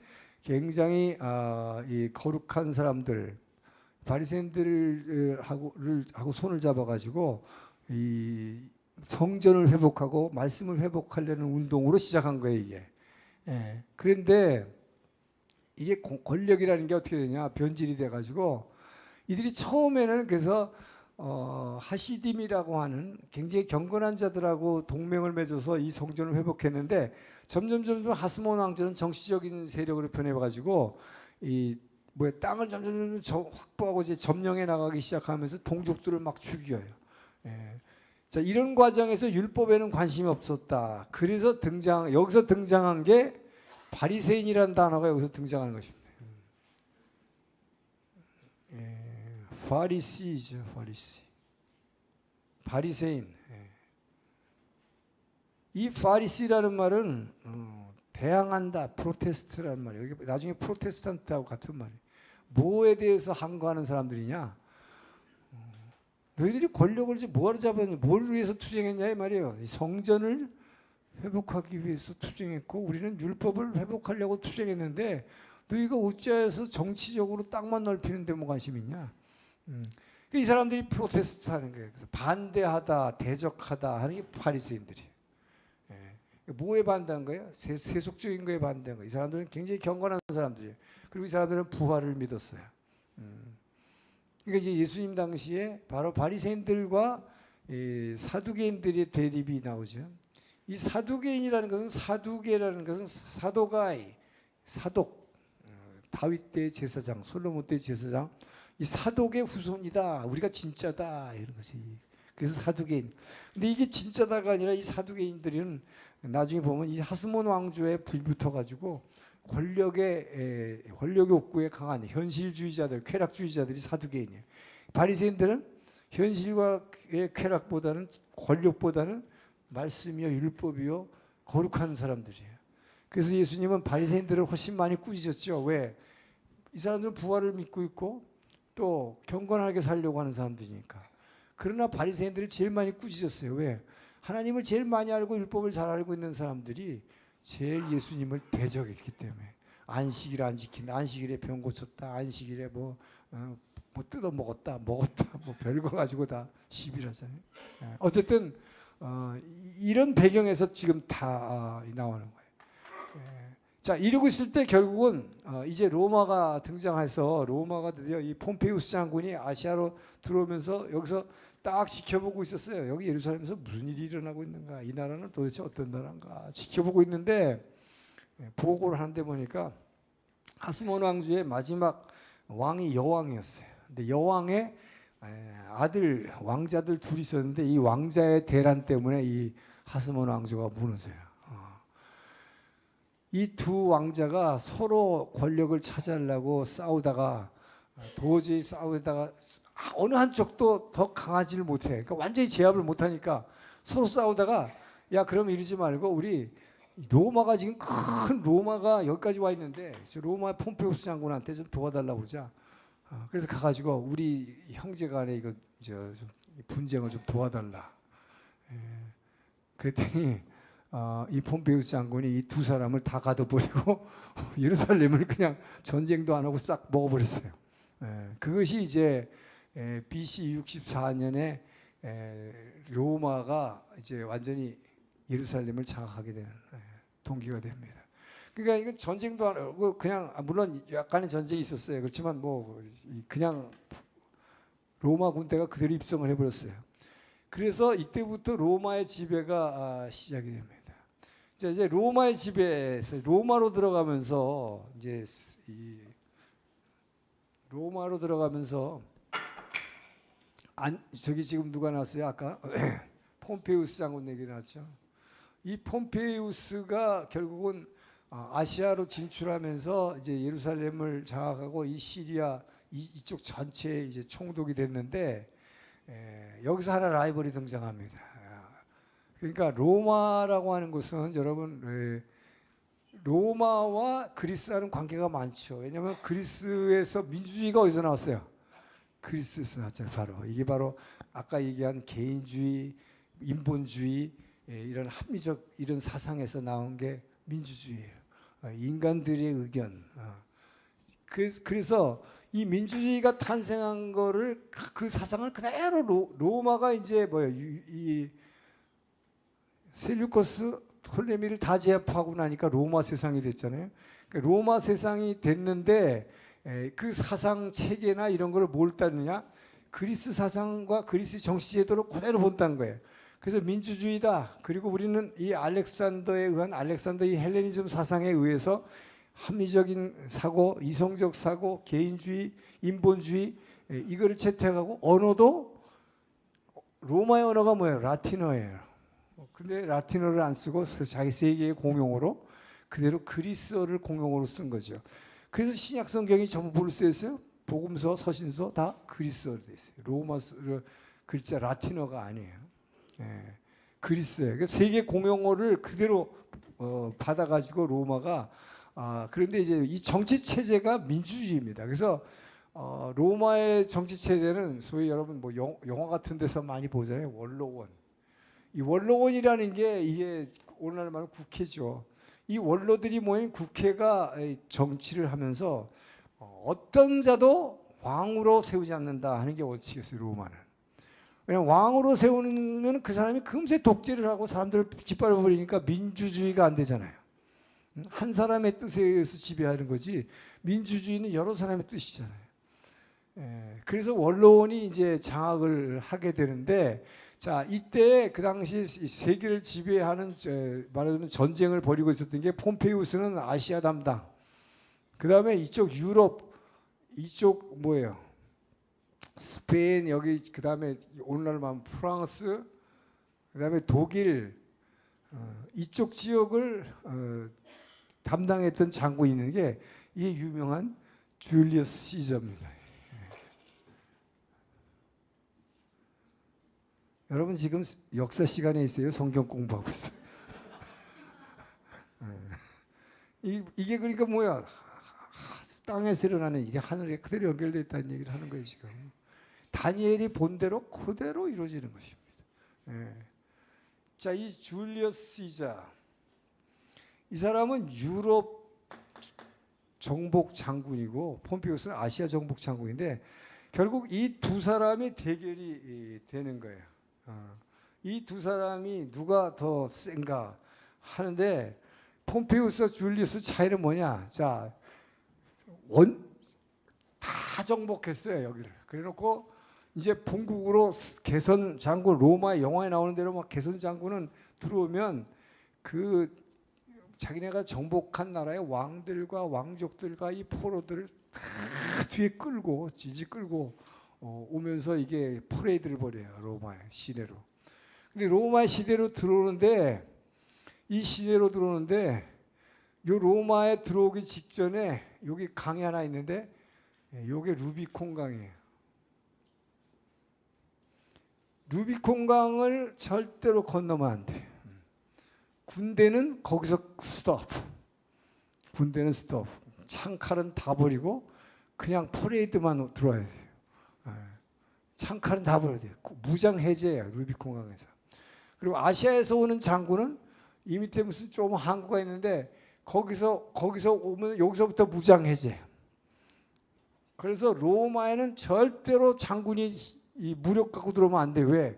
[SPEAKER 3] 굉장히 이 거룩한 사람들 바리새인들하고 손을 잡아가지고 이 성전을 회복하고 말씀을 회복하려는 운동으로 시작한 거예요, 이게. 그런데 이게 권력이라는 게 어떻게 되냐 변질이 돼가지고 이들이 처음에는 그래서 하시딤이라고 하는 굉장히 경건한 자들하고 동맹을 맺어서 이 성전을 회복했는데 점점 하스몬 왕조는 정치적인 세력으로 변해가지고 이 땅을 점점 확보하고 이제 점령해 나가기 시작하면서 동족들을 막 죽여요. 자, 이런 과정에서 율법에는 관심이 없었다. 그래서 여기서 등장한 게 바리새인이라는 단어가 여기서 등장하는 것입니다. 파리시죠, 파리시. 바리새인. 이 파리시라는 말은 대항한다, 프로테스트라는 말이에요. 여기 나중에 프로테스탄트하고 같은 말이에요. 뭐에 대해서 항거하는 사람들이냐? 너희들이 권력을 이제 뭐하러 잡았냐, 뭘 위해서 투쟁했냐 이 말이에요. 이 성전을 회복하기 위해서 투쟁했고 우리는 율법을 회복하려고 투쟁했는데 너희가 어찌하여서 정치적으로 땅만 넓히는 데 뭐 관심 있냐. 이 사람들이 프로테스트 하는 거예요. 그래서 반대하다, 대적하다 하는 게 바리새인들이에요. 예. 뭐에 반대한 거예요? 세속적인 거에 반대한 거예요. 이 사람들은 굉장히 경건한 사람들이에요. 그리고 이 사람들은 부활을 믿었어요. 그러니까 이제 예수님 당시에 바로 바리새인들과 이 사두개인들의 대립이 나오죠. 이 사두개인이라는 것은 사두개라는 것은 사도가이, 사독, 다윗 때 제사장, 솔로몬 때 제사장, 이 사독의 후손이다. 우리가 진짜다 이런 것이. 그래서 사두개인. 근데 이게 진짜다가 아니라 이 사두개인들은 나중에 보면 이 하스몬 왕조에 불붙어 가지고 권력의 욕구에 강한 현실주의자들, 쾌락주의자들이 사두개인이에요. 바리새인들은 현실과의 쾌락보다는 권력보다는 말씀이요 율법이요 거룩한 사람들이에요. 그래서 예수님은 바리새인들을 훨씬 많이 꾸짖었죠. 왜? 이 사람들은 부활을 믿고 있고 또 경건하게 살려고 하는 사람들이니까. 그러나 바리새인들이 제일 많이 꾸짖었어요. 왜? 하나님을 제일 많이 알고 율법을 잘 알고 있는 사람들이 제일 예수님을 대적했기 때문에. 안식일 안 지킨다. 안식일에 병 고쳤다. 안식일에 뭐 뜯어 먹었다. 뭐 별거 가지고 다 시비하잖아요. 어쨌든 이런 배경에서 지금 다 나오는 거예요. 자, 이러고 있을 때 결국은 이제 로마가 등장해서 로마가 드디어 이 폼페이우스 장군이 아시아로 들어오면서 여기서 딱 지켜보고 있었어요. 여기 예루살렘에서 무슨 일이 일어나고 있는가? 이 나라는 도대체 어떤 나라인가? 지켜보고 있는데 보고를 하는데 보니까 하스몬 왕조의 마지막 왕이 여왕이었어요. 근데 여왕의 아들 왕자들 둘이 있었는데 이 왕자의 대란 때문에 이 하스몬 왕조가 무너져요. 이 두 왕자가 서로 권력을 차지하려고 싸우다가 도저히 싸우다가 어느 한쪽도 더 강하지를 못해. 그러니까 완전히 제압을 못하니까 서로 싸우다가 야 그럼 이러지 말고 우리 로마가 지금 큰 로마가 여기까지 와 있는데 로마 폼페이우스 장군한테 좀 도와달라고 그러자. 그래서 가가지고 우리 형제간에 이거 좀 분쟁을 좀 도와달라. 그랬더니 이 폼페이우스 장군이 이 두 사람을 다 가둬버리고 예루살렘을 그냥 전쟁도 안 하고 싹 먹어버렸어요. 그것이 이제 BC 64년에 로마가 이제 완전히 예루살렘을 장악하게 되는 동기가 됩니다. 그러니까 이건 전쟁도 안 하고 그냥 물론 약간의 전쟁이 있었어요. 그렇지만 뭐 그냥 로마 군대가 그대로 입성을 해버렸어요. 그래서 이때부터 로마의 지배가 시작이 됩니다. 자, 이제 로마의 지배에서 로마로 들어가면서 저기 지금 누가 나왔어요? 아까 폼페이우스 장군 얘기 나왔죠. 이 폼페이우스가 결국은 아시아로 진출하면서 이제 예루살렘을 장악하고 이 시리아 이쪽 전체에 이제 총독이 됐는데 여기서 하나 라이벌이 등장합니다. 그러니까 로마라고 하는 것은 여러분 로마와 그리스하는 관계가 많죠. 왜냐하면 그리스에서 민주주의가 어디서 나왔어요? 그리스에서 나왔잖아요. 바로 이게 바로 아까 얘기한 개인주의, 인본주의 이런 합리적 이런 사상에서 나온 게 민주주의예요. 인간들의 의견. 그래서 이 민주주의가 탄생한 거를 그 사상을 그대로 로마가 이제 이 셀류커스 톨레미를 다 제압하고 나니까 로마 세상이 됐잖아요. 그러니까 로마 세상이 됐는데 그 사상 체계나 이런 걸 뭘 따르냐? 그리스 사상과 그리스 정치 제도를 그대로 본다는 거예요. 그래서 민주주의다. 그리고 우리는 이 알렉산더에 의한 이 헬레니즘 사상에 의해서 합리적인 사고, 이성적 사고, 개인주의, 인본주의 이거를 채택하고 언어도 로마의 언어가 뭐예요? 라틴어예요. 근데 라틴어를 안 쓰고 자기 세계의 공용어로 그대로 그리스어를 공용어로 쓴 거죠. 그래서 신약 성경이 전부 뭘로 쓰여 있어요? 복음서, 서신서 다 그리스어로 돼 있어요. 로마 글자 라틴어가 아니에요. 그리스어예요. 세계 공용어를 그대로 받아가지고 로마가 그런데 이제 이 정치 체제가 민주주의입니다. 그래서 로마의 정치 체제는 소위 여러분 뭐 영화 같은 데서 많이 보잖아요. 원로원. 이 원로원이라는 게 이게 오늘날 말하면 국회죠. 이 원로들이 모인 국회가 정치를 하면서 어떤 자도 왕으로 세우지 않는다 하는 게 원칙이었어요. 로마는. 왜냐하면 왕으로 세우면 그 사람이 금세 독재를 하고 사람들을 짓밟아 버리니까 민주주의가 안 되잖아요. 한 사람의 뜻에 의해서 지배하는 거지 민주주의는 여러 사람의 뜻이잖아요. 그래서 원로원이 이제 장악을 하게 되는데, 자 이때 그 당시 세계를 지배하는 말하자면 전쟁을 벌이고 있었던 게 폼페이우스는 아시아 담당, 그 다음에 이쪽 유럽, 이쪽 뭐예요? 스페인, 여기 그 다음에 오늘날 말하면 프랑스, 그 다음에 독일, 이쪽 지역을 담당했던 장군이 있는 게 이 유명한 줄리어스 시저입니다. 여러분 지금 역사 시간에 있어요? 성경 공부하고 있어요? 이게 그러니까 뭐야? 땅에서 일어나는 일이 하늘에 그대로 연결되어 있다는 얘기를 하는 거예요. 지금 다니엘이 본 대로 그대로 이루어지는 것입니다. 자, 이 줄리어스 시자, 이 사람은 유럽 정복 장군이고 폼페이우스는 아시아 정복 장군인데, 결국 이 두 사람이 대결이 되는 거예요. 이 두 사람이 누가 더 센가 하는데, 폼페이우스와 줄리어스 차이는 뭐냐? 자, 다 정복했어요, 여기를. 그래놓고 이제 본국으로 개선 장군, 로마의 영화에 나오는 대로 막 개선 장군은 들어오면 그 자기네가 정복한 나라의 왕들과 왕족들과 이 포로들을 다 뒤에 끌고 지지 끌고 오면서 이게 퍼레이드를 벌여요, 로마의 시내로. 근데 로마의 시내로 들어오는데, 이 시내로 들어오는데 요 로마에 들어오기 직전에 여기 강이 하나 있는데, 요게 루비콘 강이에요. 루비콘 강을 절대로 건너면 안 돼. 군대는 거기서 스톱. 군대는 스톱. 창칼은 다 버리고 그냥 퍼레이드만 들어와야 돼요. 창칼은 다 버려야 돼요. 무장 해제예요, 루비콘 강에서. 그리고 아시아에서 오는 장군은 이 밑에 무슨 좀 항구가 있는데 거기서 오면 여기서부터 무장 해제. 그래서 로마에는 절대로 장군이 이 무력 갖고 들어오면 안 돼. 왜?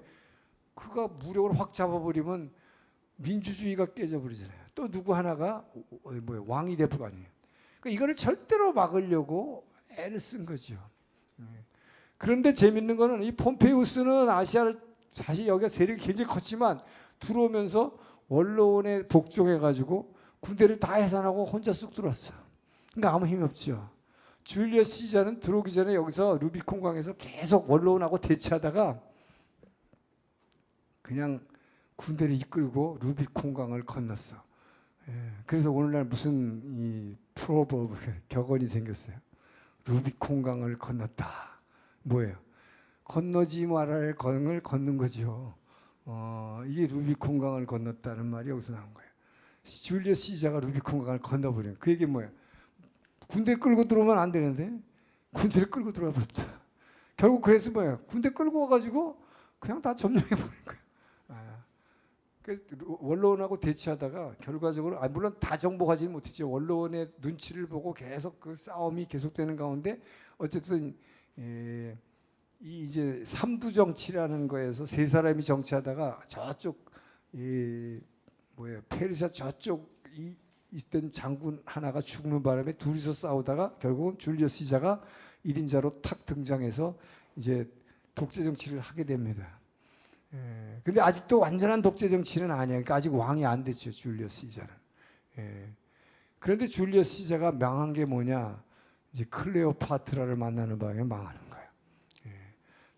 [SPEAKER 3] 그가 무력을 확 잡아버리면 민주주의가 깨져버리잖아요. 또 누구 하나가 왕이 될 거 아니에요. 그러니까 이거를 절대로 막으려고 애를 쓴 거죠. 그런데 재밌는 거는 이 폼페이우스는 아시아를, 사실 여기가 세력이 굉장히 컸지만 들어오면서 원로원에 복종해가지고 군대를 다 해산하고 혼자 쑥 들어왔어. 그러니까 아무 힘이 없죠. 줄리어스 시자는 들어오기 전에 여기서 루비콘 강에서 계속 원로원하고 대치하다가 그냥 군대를 이끌고 루비콘 강을 건넜어. 그래서 오늘날 무슨 이 프로버브, 격언이 생겼어요. 루비콘 강을 건넜다. 뭐예요? 건너지 말아야 할 강을 걷는 거죠. 이게 루비콘 강을 건넜다는 말이 여기서 나온 거예요. 줄리어스 시자가 루비콘 강을 건너버린, 그 얘기 뭐예요? 군대 끌고 들어오면 안 되는데 군대를 끌고 들어와 버렸다. 결국 그래서 뭐예요? 군대 끌고 와가지고 그냥 다 점령해 버린 거예요. 원로원하고 대치하다가 결과적으로, 물론 다 정복하지는 못했죠. 원로원의 눈치를 보고 계속 그 싸움이 계속되는 가운데 어쨌든 이 이제 삼두 정치라는 거에서 세 사람이 정치하다가 저쪽 페르시아 저쪽 있던 장군 하나가 죽는 바람에 둘이서 싸우다가 결국은 줄리어스 시자가 1인자로 탁 등장해서 이제 독재 정치를 하게 됩니다. 근데 아직도 완전한 독재 정치는 아니에요. 그러니까 아직 왕이 안 됐죠, 줄리어스 시자는. 그런데 줄리어스 시자가 망한 게 뭐냐? 이제 클레오파트라를 만나는 바람에 망하는 거예요.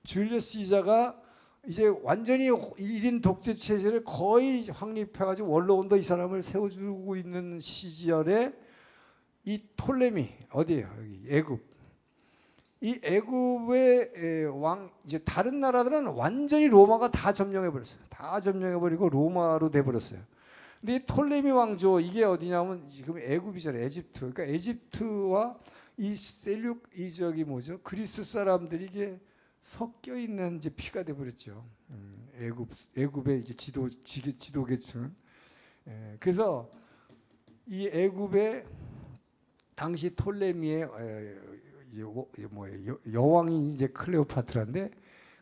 [SPEAKER 3] 줄리어스 시자가 이제 완전히 1인 독재 체제를 거의 확립해가지고 원로원도 이 사람을 세워주고 있는 시절에 이 톨레미, 어디예요? 여기 애굽. 이 애굽의 왕, 이제 다른 나라들은 완전히 로마가 다 점령해 버렸어요. 다 점령해 버리고 로마로 돼 버렸어요. 근데 이 톨레미 왕조, 이게 어디냐면 지금 애굽이잖아요. 에집트. 그러니까 에집트와 이 셀육 이 저기 뭐죠? 그리스 사람들이 이게 섞여 있는 이제 피가 돼 버렸죠. 애굽의 이제 지도계층은. 그래서 이 애굽의 당시 톨레미의 여왕이 이제 클레오파트라인데,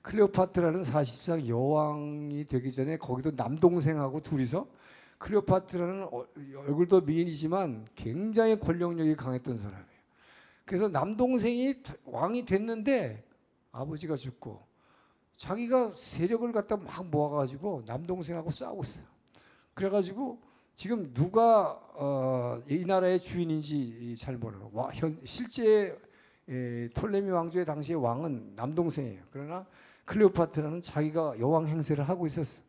[SPEAKER 3] 클레오파트라는 사실상 여왕이 되기 전에 거기도 남동생하고 둘이서, 클레오파트라는 얼굴도 미인이지만 굉장히 권력력이 강했던 사람이에요. 그래서 남동생이 왕이 됐는데 아버지가 죽고 자기가 세력을 갖다 막 모아가지고 남동생하고 싸우고 있어요. 그래가지고 지금 누가 이 나라의 주인인지 잘 몰라요. 실제 톨레미 왕조의 당시의 왕은 남동생이에요. 그러나 클레오파트라는 자기가 여왕 행세를 하고 있었어.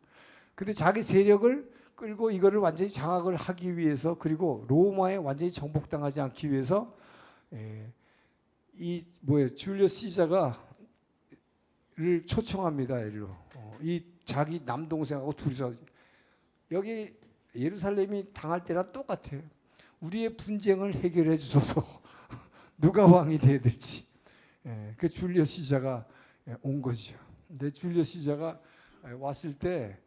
[SPEAKER 3] 근데 자기 세력을 끌고 이거를 완전히 장악을 하기 위해서, 그리고 로마에 완전히 정복당하지 않기 위해서 이 줄리어스 시자가 를 초청합니다. 일로. 이 자기 남동생하고 둘이서, 여기 예루살렘이 당할 때랑 똑같아요. 우리의 분쟁을 해결해 주소서. 누가 왕이 돼야 될지. 그 줄리어스 시자가 온 거죠. 근데 줄리어스 시자가 왔을 때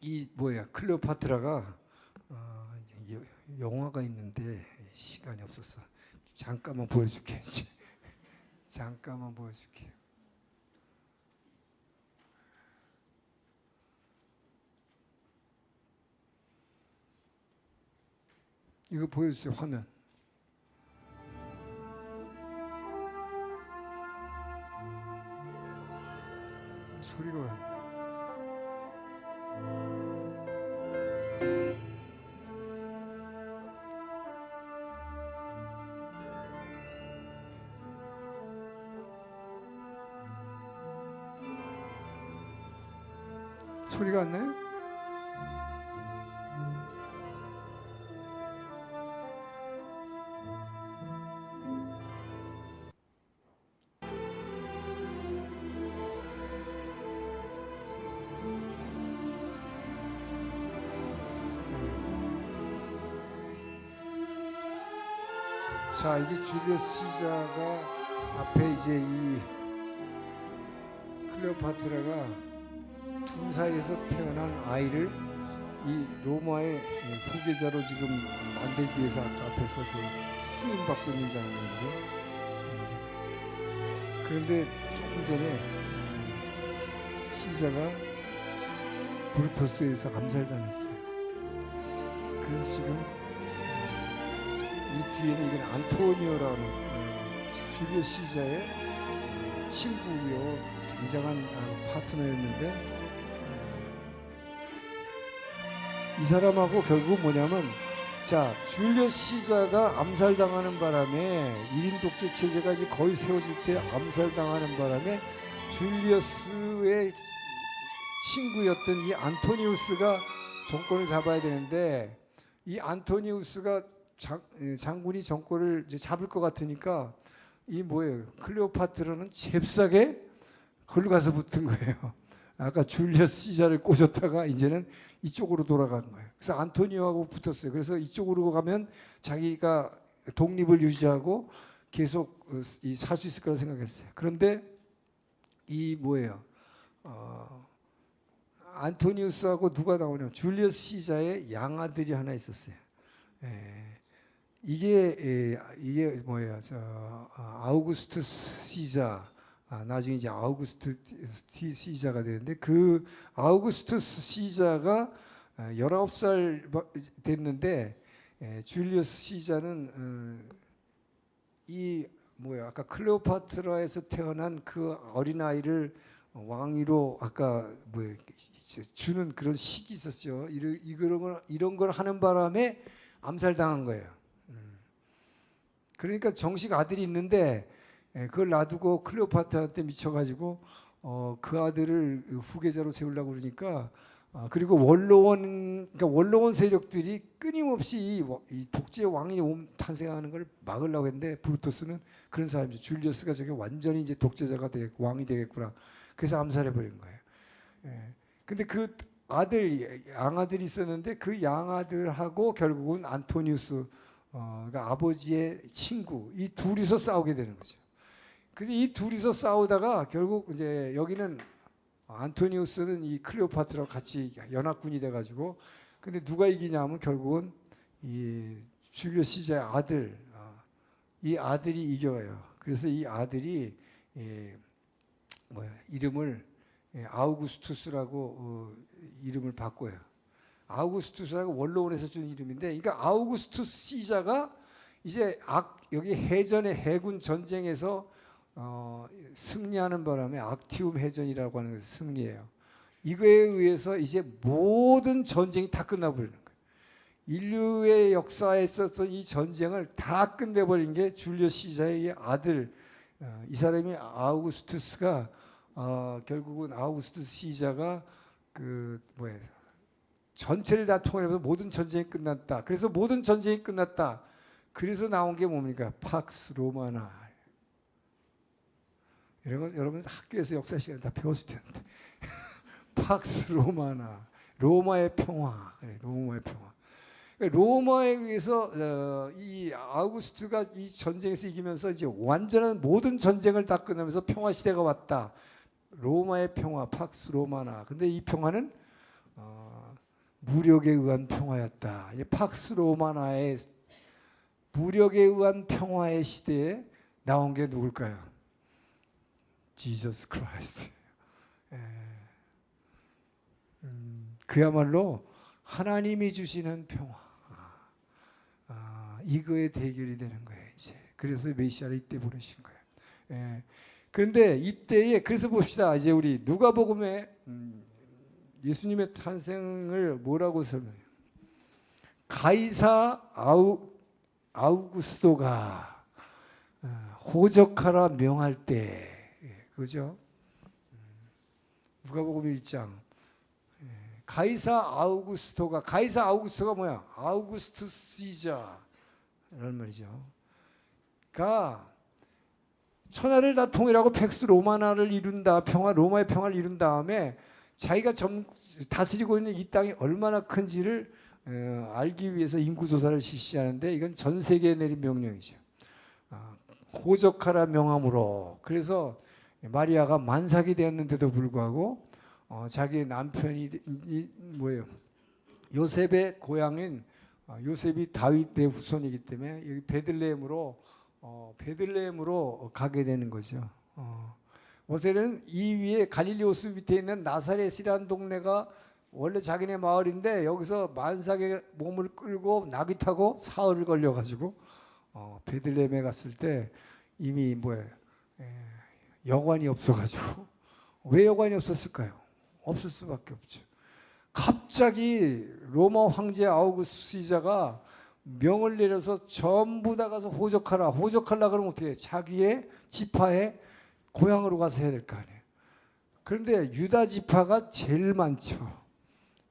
[SPEAKER 3] 이 클레오파트라가 영화가 있는데 시간이 없었어. 잠깐만 보여줄게. 잠깐만 보여줄게. 이거 보여주세요. 화면. 소리가 왜 안 나? 소리가 안 나요? 자, 이게 줄리어스 시자가 앞에 이제 이 클레오파트라가 두 사이에서 태어난 아이를 이 로마의 후계자로 지금 만들기 위해서 아까 앞에서 그 승인 받고 있는 장면인데, 그런데 조금 전에 시자가 브루토스에서 암살당했어요. 그래서 지금 이 뒤에는 이건 안토니오라는 줄리어스 시자의 친구요, 굉장한 파트너였는데, 이 사람하고 결국 뭐냐면, 자, 줄리어스 시자가 암살당하는 바람에 1인 독재 체제가 이제 거의 세워질 때 암살당하는 바람에 줄리어스의 친구였던 이 안토니우스가 정권을 잡아야 되는데, 이 안토니우스가 장군이 정권을 이제 잡을 것 같으니까 이 클레오파트라는 잽싸게 걸로 가서 붙은 거예요. 아까 줄리어스 시자를 꼬셨다가 이제는 이쪽으로 돌아간 거예요. 그래서 안토니오하고 붙었어요. 그래서 이쪽으로 가면 자기가 독립을 유지하고 계속 살 수 있을 거라 생각했어요. 그런데 이 안토니우스하고 누가 나오냐면 줄리어스 시자의 양아들이 하나 있었어요. 이게 아우구스투스 시자, 나중에 이제 아우구스투스 시자가 되는데, 그 아우구스투스 시자가 19살 됐는데, 줄리어스 시자는 아까 클레오파트라에서 태어난 그 어린아이를 왕위로 아까 주는 그런 식이 있었죠. 이런 걸 하는 바람에 암살당한 거예요. 그러니까 정식 아들이 있는데 그걸 놔두고 클레오파트라한테 미쳐가지고 그 아들을 후계자로 세우려고 그러니까, 그리고 원로원 세력들이 끊임없이 이 독재 왕이 탄생하는 걸 막으려고 했는데, 브루토스는 그런 사람이죠. 줄리어스가 저게 완전히 이제 독재자가 되겠고 왕이 되겠구나. 그래서 암살해 버린 거예요. 근데 그 양아들이 있었는데, 그 양아들하고 결국은 안토니우스 그러니까 아버지의 친구 이 둘이서 싸우게 되는 거죠. 근데 이 둘이서 싸우다가 결국 이제 여기는 안토니우스는 이 클레오파트라와 같이 연합군이 돼가지고 근데 누가 이기냐면 결국은 이 줄리우스 시자의 아들 이 아들이 이겨요. 그래서 이 아들이 이름을 아우구스투스라고 이름을 바꿔요. 아우구스투스라고 원로원에서 준 이름인데, 그러니까 아우구스투스 시자가 이제 여기 해전의 해군 전쟁에서 승리하는 바람에 악티움 해전이라고 하는 것이 승리해요. 이거에 의해서 이제 모든 전쟁이 다 끝나버리는 거예요. 인류의 역사에 있었던 이 전쟁을 다 끝내버린 게 줄리우스 시자의 아들 이 사람이 아우구스투스가 결국은 아우구스투스 시자가 전체를 다 통일해서 모든 전쟁이 끝났다. 그래서 모든 전쟁이 끝났다. 그래서 나온 게 뭡니까? 팍스 로마나. 이런 거 여러분 학교에서 역사 시간에 다 배웠을 텐데. 팍스 로마나. 로마의 평화. 로마의 평화. 로마에 의해서 이 아우구스트가 이 전쟁에서 이기면서 이제 완전한 모든 전쟁을 다 끝내면서 평화 시대가 왔다. 로마의 평화, 팍스 로마나. 근데 이 평화는 무력에 의한 평화였다. 이 팍스 로마나의 무력에 의한 평화의 시대에 나온 게 누굴까요? 지저스 크라이스트. 그야말로 하나님이 주시는 평화. 이거의 대결이 되는 거예요. 이제 그래서 메시아를 이때 보내신 거예요. 그런데 이때에 그래서 봅시다. 이제 우리 누가복음에 예수님의 탄생을 뭐라고 설명해요? 가이사 아우구스도가 호적하라 명할 때, 그죠? 누가복음 1장. 가이사 아우구스토가 뭐야? 아우구스투스 시자라는 말이죠. 그러니까 천하를 다 통일하고 팩스 로마나를 이룬다, 로마의 평화를 이룬 다음에 자기가 다스리고 있는 이 땅이 얼마나 큰지를 알기 위해서 인구조사를 실시하는데 이건 전 세계에 내린 명령이죠. 호적하라 명함으로. 그래서 마리아가 만삭이 되었는데도 불구하고 자기 남편이 뭐예요? 요셉의 고향인 요셉이 다윗의 후손이기 때문에 여기 베들레헴으로 가게 되는 거죠. 모세는 이 위에 갈릴리 호수 밑에 있는 나사렛이라는 동네가 원래 자기네 마을인데 여기서 만삭의 몸을 끌고 나귀 타고 사흘을 걸려가지고 베들레헴에 갔을 때 이미 여관이 없어가지고 왜 여관이 없었을까요? 없을 수밖에 없죠. 갑자기 로마 황제 아우구스투스 시자가 명을 내려서 전부 다 가서 호적하라 그러면 어떻게 해요? 자기의 지파의 고향으로 가서 해야 될 거 아니에요. 그런데 유다 지파가 제일 많죠.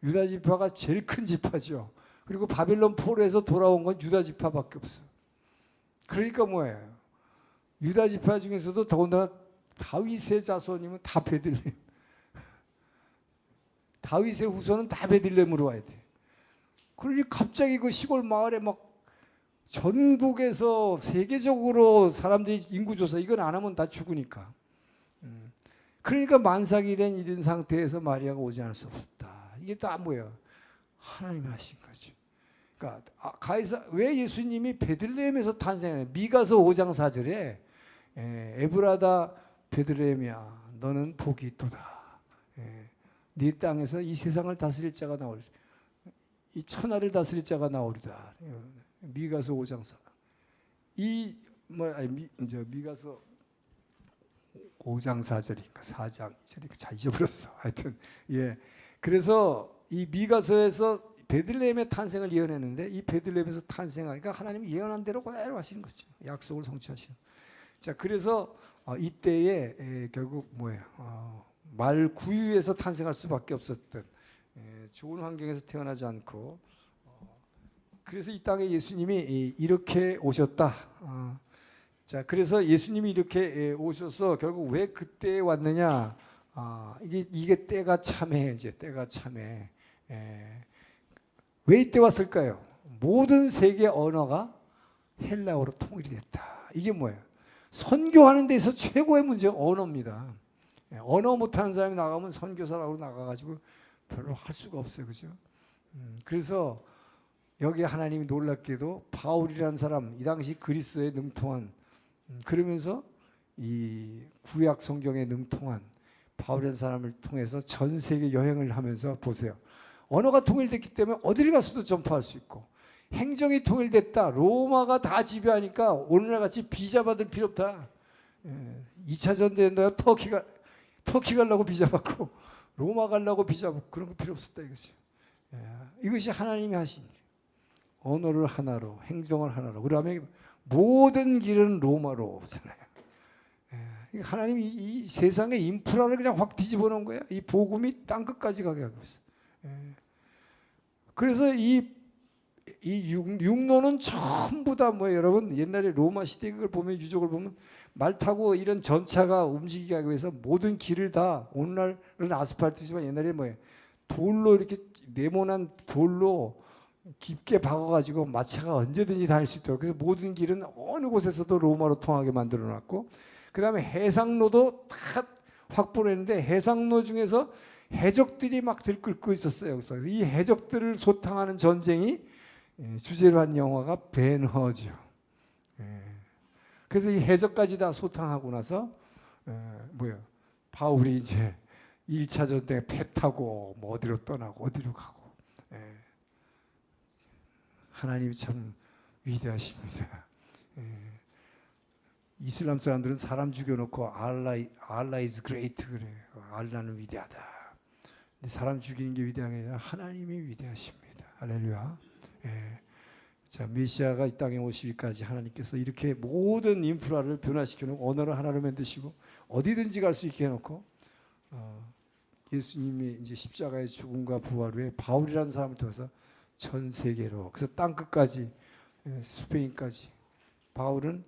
[SPEAKER 3] 유다 지파가 제일 큰 지파죠. 그리고 바빌론 포로에서 돌아온 건 유다 지파밖에 없어요. 그러니까 뭐예요? 유다 지파 중에서도 더군다나 다윗의 자손이면 다 베들레헴. 다윗의 후손은 다 베들레헴으로 와야 돼. 그러니 갑자기 그 시골 마을에 막 전국에서 세계적으로 사람들이 인구조사 이건 안 하면 다 죽으니까. 그러니까 만삭이 된 이런 상태에서 마리아가 오지 않을 수 없었다. 이게 다 뭐예요? 하나님이 하신 거죠. 그러니까 왜 예수님이 베들레헴에서 탄생해요? 미가서 5장 4절에 에브라다 베들레헴이야 너는 복이 있도다. 네 땅에서 이 세상을 다스릴 자가 나오리다. 이 천하를 다스릴 자가 나오리다. 미가서 5장 4. 미가서 5장 4절인가 4장 2절인가 잘 잊어버렸어. 하여튼 그래서 이 미가서에서 베들레헴의 탄생을 예언했는데 이 베들레헴에서 탄생하니까 하나님이 예언한 대로 그대로 하시는 거죠. 약속을 성취하시는. 자, 그래서 이때에 결국 말 구유에서 탄생할 수밖에 없었던 좋은 환경에서 태어나지 않고 그래서 이 땅에 예수님이 이렇게 오셨다. 자, 그래서 예수님이 이렇게 오셔서 결국 왜 그때 왔느냐? 이게 때가 참해. 이제 때가 참해. 왜 이때 왔을까요? 모든 세계 언어가 헬라어로 통일이 됐다. 이게 뭐예요? 선교하는 데서 최고의 문제가 언어입니다. 언어 못하는 사람이 나가면 선교사라고 나가가지고 별로 할 수가 없어요. 그죠? 그래서 여기 하나님이 놀랍게도 바울이라는 사람, 이 당시 그리스에 능통한, 그러면서 이 구약 성경에 능통한 바울이라는 사람을 통해서 전 세계 여행을 하면서 보세요. 언어가 통일됐기 때문에 어디를 가서도 전파할 수 있고, 행정이 통일됐다. 로마가 다 지배하니까 오늘날 같이 비자 받을 필요 없다. 2차 전쟁에 터키 가려고 비자 받고 로마 가려고 비자 받고 그런 거 필요 없었다 이거죠. 이것이 하나님이 하신 일. 언어를 하나로, 행정을 하나로. 그다음에 모든 길은 로마로잖아요. 하나님이 이 세상의 인프라를 그냥 확 뒤집어 놓은 거야. 이 복음이 땅 끝까지 가게 하고 있어. 그래서 이 육로는 전부 다 뭐예요, 여러분? 옛날에 로마 시대 그걸 보면, 유적을 보면 말 타고 이런 전차가 움직이게 하기 위해서 모든 길을 다, 오늘날은 아스팔트지만 옛날에 뭐예요, 돌로 이렇게 네모난 돌로 깊게 박아가지고 마차가 언제든지 다닐 수 있도록. 그래서 모든 길은 어느 곳에서도 로마로 통하게 만들어놨고, 그 다음에 해상로도 다 확보를 했는데 해상로 중에서 해적들이 막 들끓고 있었어요. 그래서 이 해적들을 소탕하는 전쟁이 주제로 한 영화가 벤허죠. 그래서 이 해적까지 다 소탕하고 나서 바울이 이제 1차 전쟁에 배 타고 뭐 어디로 떠나고 어디로 가고. 하나님이 참 위대하십니다. 이슬람 사람들은 사람 죽여놓고 Allah is great 그래요. 알라는 위대하다. 근데 사람 죽이는 게 위대한 게 아니라 하나님이 위대하십니다. 할렐루야. 자, 메시아가 이 땅에 오시기까지 하나님께서 이렇게 모든 인프라를 변화시켜 놓고 언어를 하나로 만드시고 어디든지 갈 수 있게 해놓고, 예수님이 이제 십자가의 죽음과 부활 후에 바울이라는 사람을 통해서 전 세계로, 그래서 땅 끝까지, 스페인까지, 바울은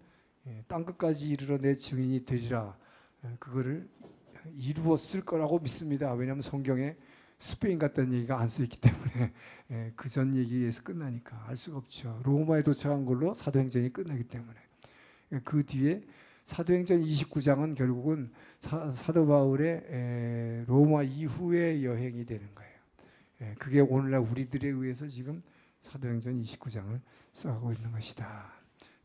[SPEAKER 3] 땅 끝까지 이르러 내 증인이 되리라, 그거를 이루었을 거라고 믿습니다. 왜냐하면 성경에 스페인 갔다는 얘기가 안 써 있기 때문에 그 전 얘기에서 끝나니까 알 수가 없죠. 로마에 도착한 걸로 사도행전이 끝나기 때문에. 그 뒤에 사도행전 29장은 결국은 사도 바울의 로마 이후의 여행이 되는 거예요. 그게 오늘날 우리들에 의해서 지금 사도행전 29장을 써가고 있는 것이다.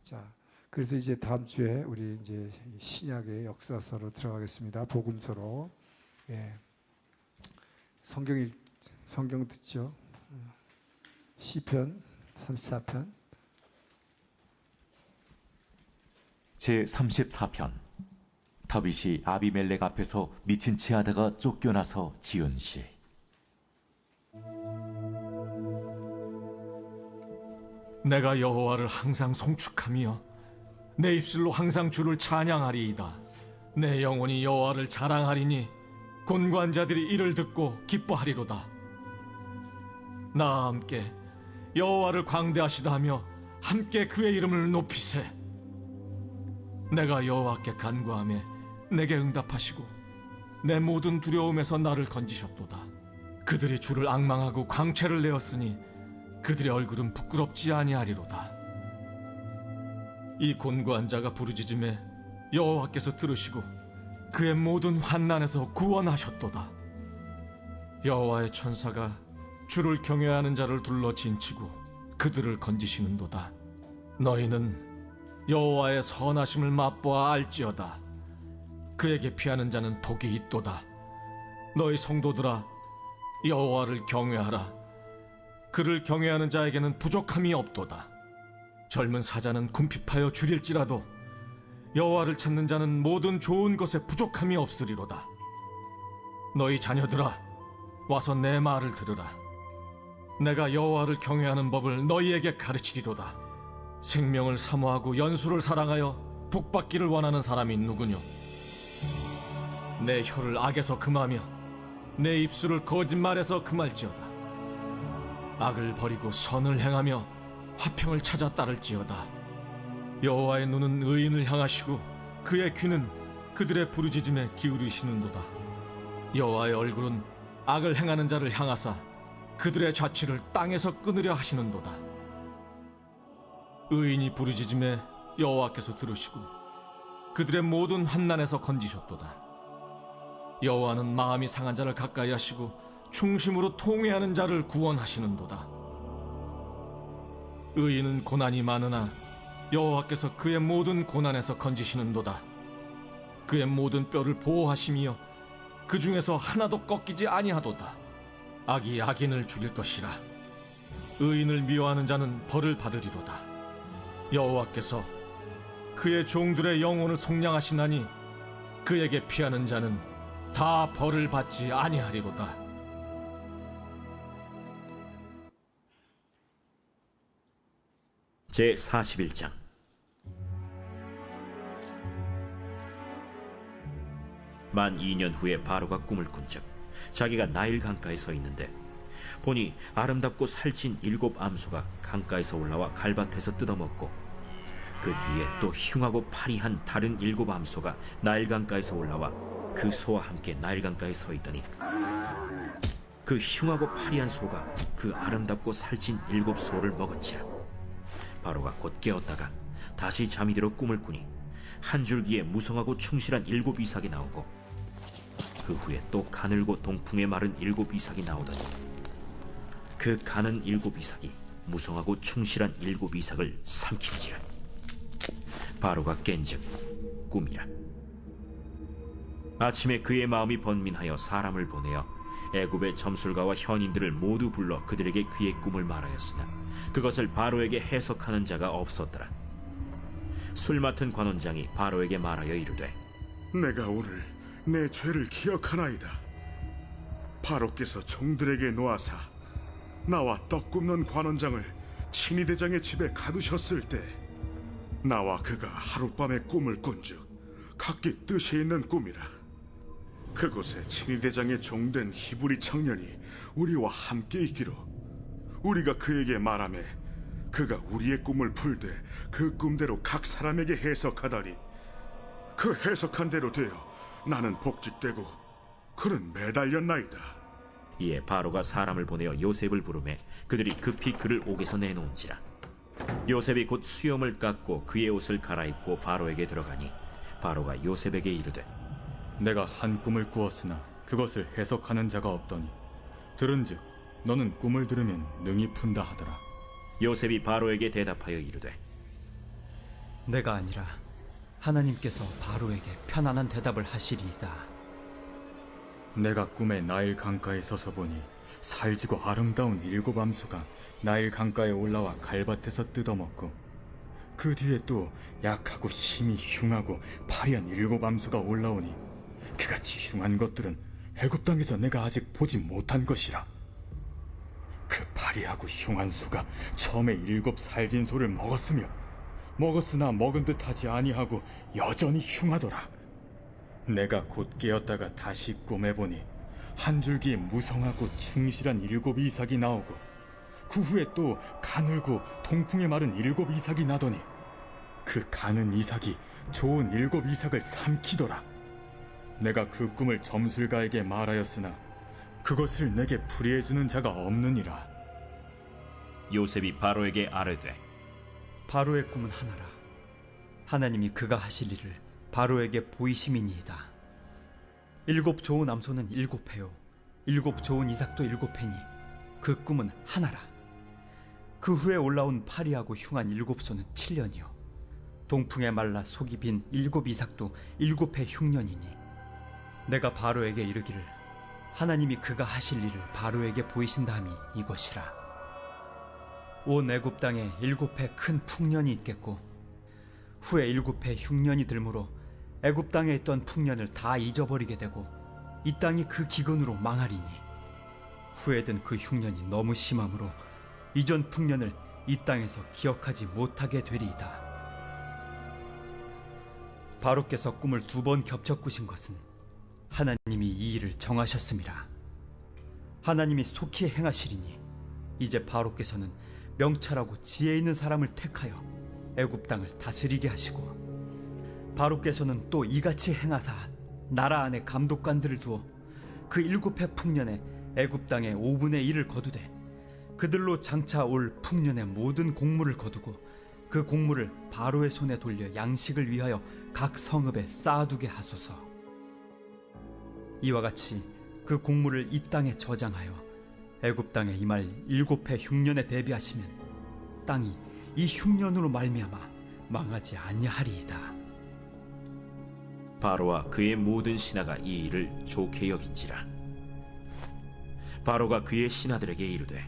[SPEAKER 3] 자, 그래서 이제 다음 주에 우리 이제 신약의 역사서로 들어가겠습니다. 복음서로. 성경 듣죠. 시편 34편.
[SPEAKER 4] 제 34편. 다윗이 아비멜렉 앞에서 미친 체하다가 쫓겨나서 지은 시.
[SPEAKER 5] 내가 여호와를 항상 송축하며 내 입술로 항상 주를 찬양하리이다. 내 영혼이 여호와를 자랑하리니 곤고한자들이 이를 듣고 기뻐하리로다. 나와 함께 여호와를 광대하시다 하며 함께 그의 이름을 높이세. 내가 여호와께 간구하며 내게 응답하시고 내 모든 두려움에서 나를 건지셨도다. 그들이 주를 앙망하고 광채를 내었으니 그들의 얼굴은 부끄럽지 아니하리로다. 이 곤고한 자가 부르짖음에 여호와께서 들으시고 그의 모든 환난에서 구원하셨도다. 여호와의 천사가 주를 경외하는 자를 둘러 진치고 그들을 건지시는도다. 너희는 여호와의 선하심을 맛보아 알지어다. 그에게 피하는 자는 복이 있도다. 너희 성도들아, 여호와를 경외하라. 그를 경외하는 자에게는 부족함이 없도다. 젊은 사자는 궁핍하여 줄일지라도 여호와를 찾는 자는 모든 좋은 것에 부족함이 없으리로다. 너희 자녀들아, 와서 내 말을 들으라. 내가 여호와를 경외하는 법을 너희에게 가르치리로다. 생명을 사모하고 연수를 사랑하여 복받기를 원하는 사람이 누구뇨? 내 혀를 악에서 금하며 내 입술을 거짓말에서 금할지어다. 악을 버리고 선을 행하며 화평을 찾아 따를지어다. 여호와의 눈은 의인을 향하시고 그의 귀는 그들의 부르짖음에 기울이시는도다. 여호와의 얼굴은 악을 행하는 자를 향하사 그들의 자취를 땅에서 끊으려 하시는도다. 의인이 부르짖음에 여호와께서 들으시고 그들의 모든 환난에서 건지셨도다. 여호와는 마음이 상한 자를 가까이 하시고 충심으로 통회하는 자를 구원하시는도다. 의인은 고난이 많으나 여호와께서 그의 모든 고난에서 건지시는도다. 그의 모든 뼈를 보호하시며 그 중에서 하나도 꺾이지 아니하도다. 악이 악인을 죽일 것이라. 의인을 미워하는 자는 벌을 받으리로다. 여호와께서 그의 종들의 영혼을 속량하시나니 그에게 피하는 자는 다 벌을 받지 아니하리로다.
[SPEAKER 4] 제 41장. 만 2년 후에 바로가 꿈을 꾼즉 자기가 나일 강가에 서 있는데 보니 아름답고 살찐 7 암소가 강가에서 올라와 갈밭에서 뜯어먹고 그 뒤에 또 흉하고 파리한 다른 7 암소가 나일 강가에서 올라와 그 소와 함께 나일 강가에 서 있더니 그 흉하고 파리한 소가 그 아름답고 살찐 7 소를 먹은지라. 바로가 곧 깨었다가 다시 잠이 들어 꿈을 꾸니 한 줄기에 무성하고 충실한 7 이삭이 나오고 그 후에 또 가늘고 동풍에 마른 7 이삭이 나오더니 그 가는 7 이삭이 무성하고 충실한 7 이삭을 삼킨지라. 바로가 깬즉 꿈이라. 아침에 그의 마음이 번민하여 사람을 보내어 애굽의 점술가와 현인들을 모두 불러 그들에게 그의 꿈을 말하였으나 그것을 바로에게 해석하는 자가 없었더라. 술 맡은 관원장이 바로에게 말하여 이르되
[SPEAKER 6] 내가 오늘 내 죄를 기억하나이다. 바로께서 종들에게 놓아사 나와 떡 굽는 관원장을 친위대장의 집에 가두셨을 때 나와 그가 하룻밤에 꿈을 꾼즉 각기 뜻이 있는 꿈이라. 그곳에 친위대장의 종된 히브리 청년이 우리와 함께 있기로 우리가 그에게 말하매 그가 우리의 꿈을 풀되 그 꿈대로 각 사람에게 해석하다니 그 해석한 대로 되어 나는 복직되고 그는 매달렸나이다.
[SPEAKER 4] 이에 바로가 사람을 보내어 요셉을 부르매 그들이 급히 그를 옥에서 내놓은지라. 요셉이 곧 수염을 깎고 그의 옷을 갈아입고 바로에게 들어가니 바로가 요셉에게 이르되
[SPEAKER 7] 내가 한 꿈을 꾸었으나 그것을 해석하는 자가 없더니 들은즉 너는 꿈을 들으면 능히 푼다 하더라.
[SPEAKER 4] 요셉이 바로에게 대답하여 이르되
[SPEAKER 8] 내가 아니라 하나님께서 바로에게 편안한 대답을 하시리이다.
[SPEAKER 7] 내가 꿈에 나일 강가에 서서 보니 살지고 아름다운 7 암소가 나일 강가에 올라와 갈밭에서 뜯어먹고 그 뒤에 또 약하고 심히 흉하고 파리한 7 암소가 올라오니 그같이 흉한 것들은 애굽 땅에서 내가 아직 보지 못한 것이라. 그 파리하고 흉한 소가 처음에 7 살진 소를 먹었으나 먹은 듯하지 아니하고 여전히 흉하더라. 내가 곧 깨었다가 다시 꿈에 보니 한 줄기에 무성하고 충실한 7 이삭이 나오고 그 후에 또 가늘고 동풍에 마른 7 이삭이 나더니 그 가는 이삭이 좋은 7 이삭을 삼키더라. 내가 그 꿈을 점술가에게 말하였으나 그것을 내게 풀이해주는 자가 없느니라.
[SPEAKER 4] 요셉이 바로에게 아뢰되
[SPEAKER 8] 바로의 꿈은 하나라. 하나님이 그가 하실 일을 바로에게 보이심이니이다. 7 좋은 암소는 7회요 7 좋은 이삭도 7회니 그 꿈은 하나라. 그 후에 올라온 파리하고 흉한 7소는 7년이요 동풍에 말라 속이 빈 7 이삭도 7회 흉년이니 내가 바로에게 이르기를 하나님이 그가 하실 일을 바로에게 보이신다함이 이것이라. 온 애굽 땅에 7회 큰 풍년이 있겠고 후에 7회 흉년이 들므로 애굽 땅에 있던 풍년을 다 잊어버리게 되고 이 땅이 그 기근으로 망하리니 후에든 그 흉년이 너무 심함으로 이전 풍년을 이 땅에서 기억하지 못하게 되리이다. 바로께서 꿈을 2번 겹쳐 꾸신 것은 하나님이 이 일을 정하셨음이라. 하나님이 속히 행하시리니 이제 바로께서는 명철하고 지혜 있는 사람을 택하여 애굽 땅을 다스리게 하시고 바로께서는 또 이같이 행하사 나라 안에 감독관들을 두어 그 7회 풍년에 애굽 땅의 5분의 1을 거두되 그들로 장차 올 풍년의 모든 곡물을 거두고 그 곡물을 바로의 손에 돌려 양식을 위하여 각 성읍에 쌓아두게 하소서. 이와 같이 그 곡물을 이 땅에 저장하여 애굽 땅에 임할 7해 흉년에 대비하시면 땅이 이 흉년으로 말미암아 망하지 아니하리이다.
[SPEAKER 4] 바로와 그의 모든 신하가 이 일을 좋게 여긴지라. 바로가 그의 신하들에게 이르되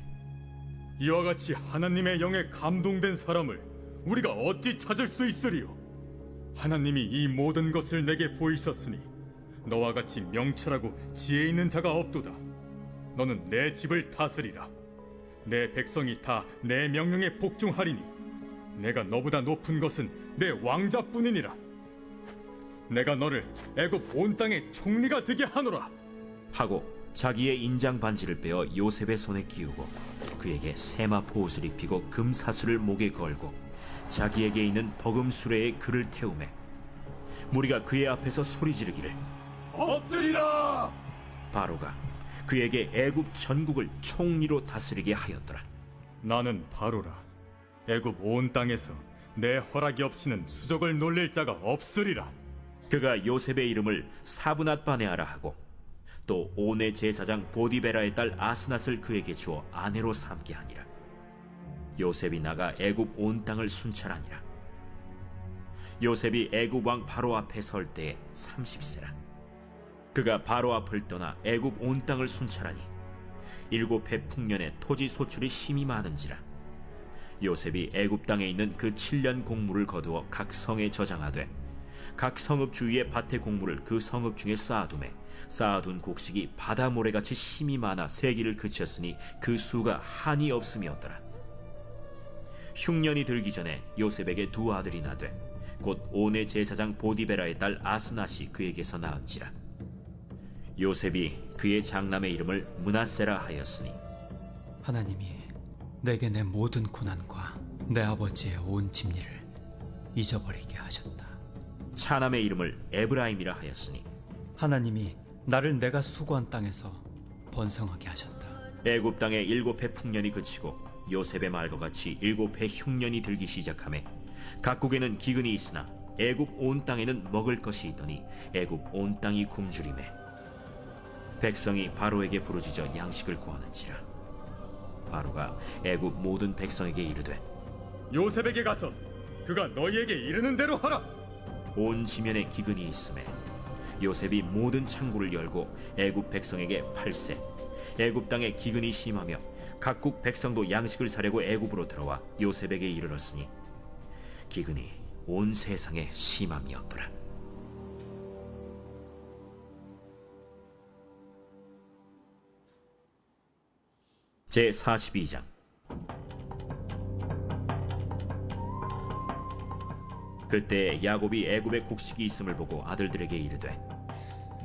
[SPEAKER 7] 이와 같이 하나님의 영에 감동된 사람을 우리가 어찌 찾을 수 있으리요? 하나님이 이 모든 것을 내게 보이셨으니 너와 같이 명철하고 지혜 있는 자가 없도다. 너는 내 집을 다스리라. 내 백성이 다 내 명령에 복종하리니 내가 너보다 높은 것은 내 왕자뿐이니라. 내가 너를 애굽 온 땅의 총리가 되게 하노라.
[SPEAKER 4] 하고 자기의 인장 반지를 빼어 요셉의 손에 끼우고 그에게 세마포 옷을 입히고 금 사슬을 목에 걸고 자기에게 있는 버금 수레에 그를 태우매 무리가 그의 앞에서 소리 지르기를
[SPEAKER 6] 엎드리라.
[SPEAKER 4] 바로가 그에게 애굽 전국을 총리로 다스리게 하였더라.
[SPEAKER 7] 나는 바로라. 애굽 온 땅에서 내 허락이 없이는 수족을 놀릴 자가 없으리라.
[SPEAKER 4] 그가 요셉의 이름을 사브낫바네아라 하고 또 온의 제사장 보디베라의 딸 아스낫을 그에게 주어 아내로 삼게 하니라. 요셉이 나가 애굽 온 땅을 순찰하니라. 요셉이 애굽 왕 바로 앞에 설 때에 30세라. 그가 바로 앞을 떠나 애굽 온 땅을 순찰하니 7해 풍년에 토지 소출이 심히 많은지라. 요셉이 애굽 땅에 있는 그 7년 곡물을 거두어 각 성에 저장하되 각 성읍 주위의 밭의 곡물을 그 성읍 중에 쌓아두매 쌓아둔 곡식이 바다 모래같이 힘이 많아 세기를 그쳤으니 그 수가 한이 없음이었더라. 흉년이 들기 전에 요셉에게 두 아들이 나되 곧 온의 제사장 보디베라의 딸 아스낫이 그에게서 낳은지라. 요셉이 그의 장남의 이름을 므낫세라 하였으니
[SPEAKER 8] 하나님이 내게 내 모든 고난과 내 아버지의 온 집리를 잊어버리게 하셨다.
[SPEAKER 4] 차남의 이름을 에브라임이라 하였으니
[SPEAKER 8] 하나님이 나를 내가 수고한 땅에서 번성하게 하셨다.
[SPEAKER 4] 애굽 땅에 7해 풍년이 그치고 요셉의 말과 같이 7해 흉년이 들기 시작하매 각국에는 기근이 있으나 애굽 온 땅에는 먹을 것이 있더니 애굽 온 땅이 굶주리매 백성이 바로에게 부르짖어 양식을 구하는지라. 바로가 애굽 모든 백성에게 이르되
[SPEAKER 7] 요셉에게 가서 그가 너희에게 이르는 대로 하라.
[SPEAKER 4] 온 지면에 기근이 있음에 요셉이 모든 창고를 열고 애굽 백성에게 팔세 애굽 땅에 기근이 심하며 각국 백성도 양식을 사려고 애굽으로 들어와 요셉에게 이르렀으니 기근이 온 세상에 심함이었더라. 제 42장. 그때 야곱이 애굽에 곡식이 있음을 보고 아들들에게 이르되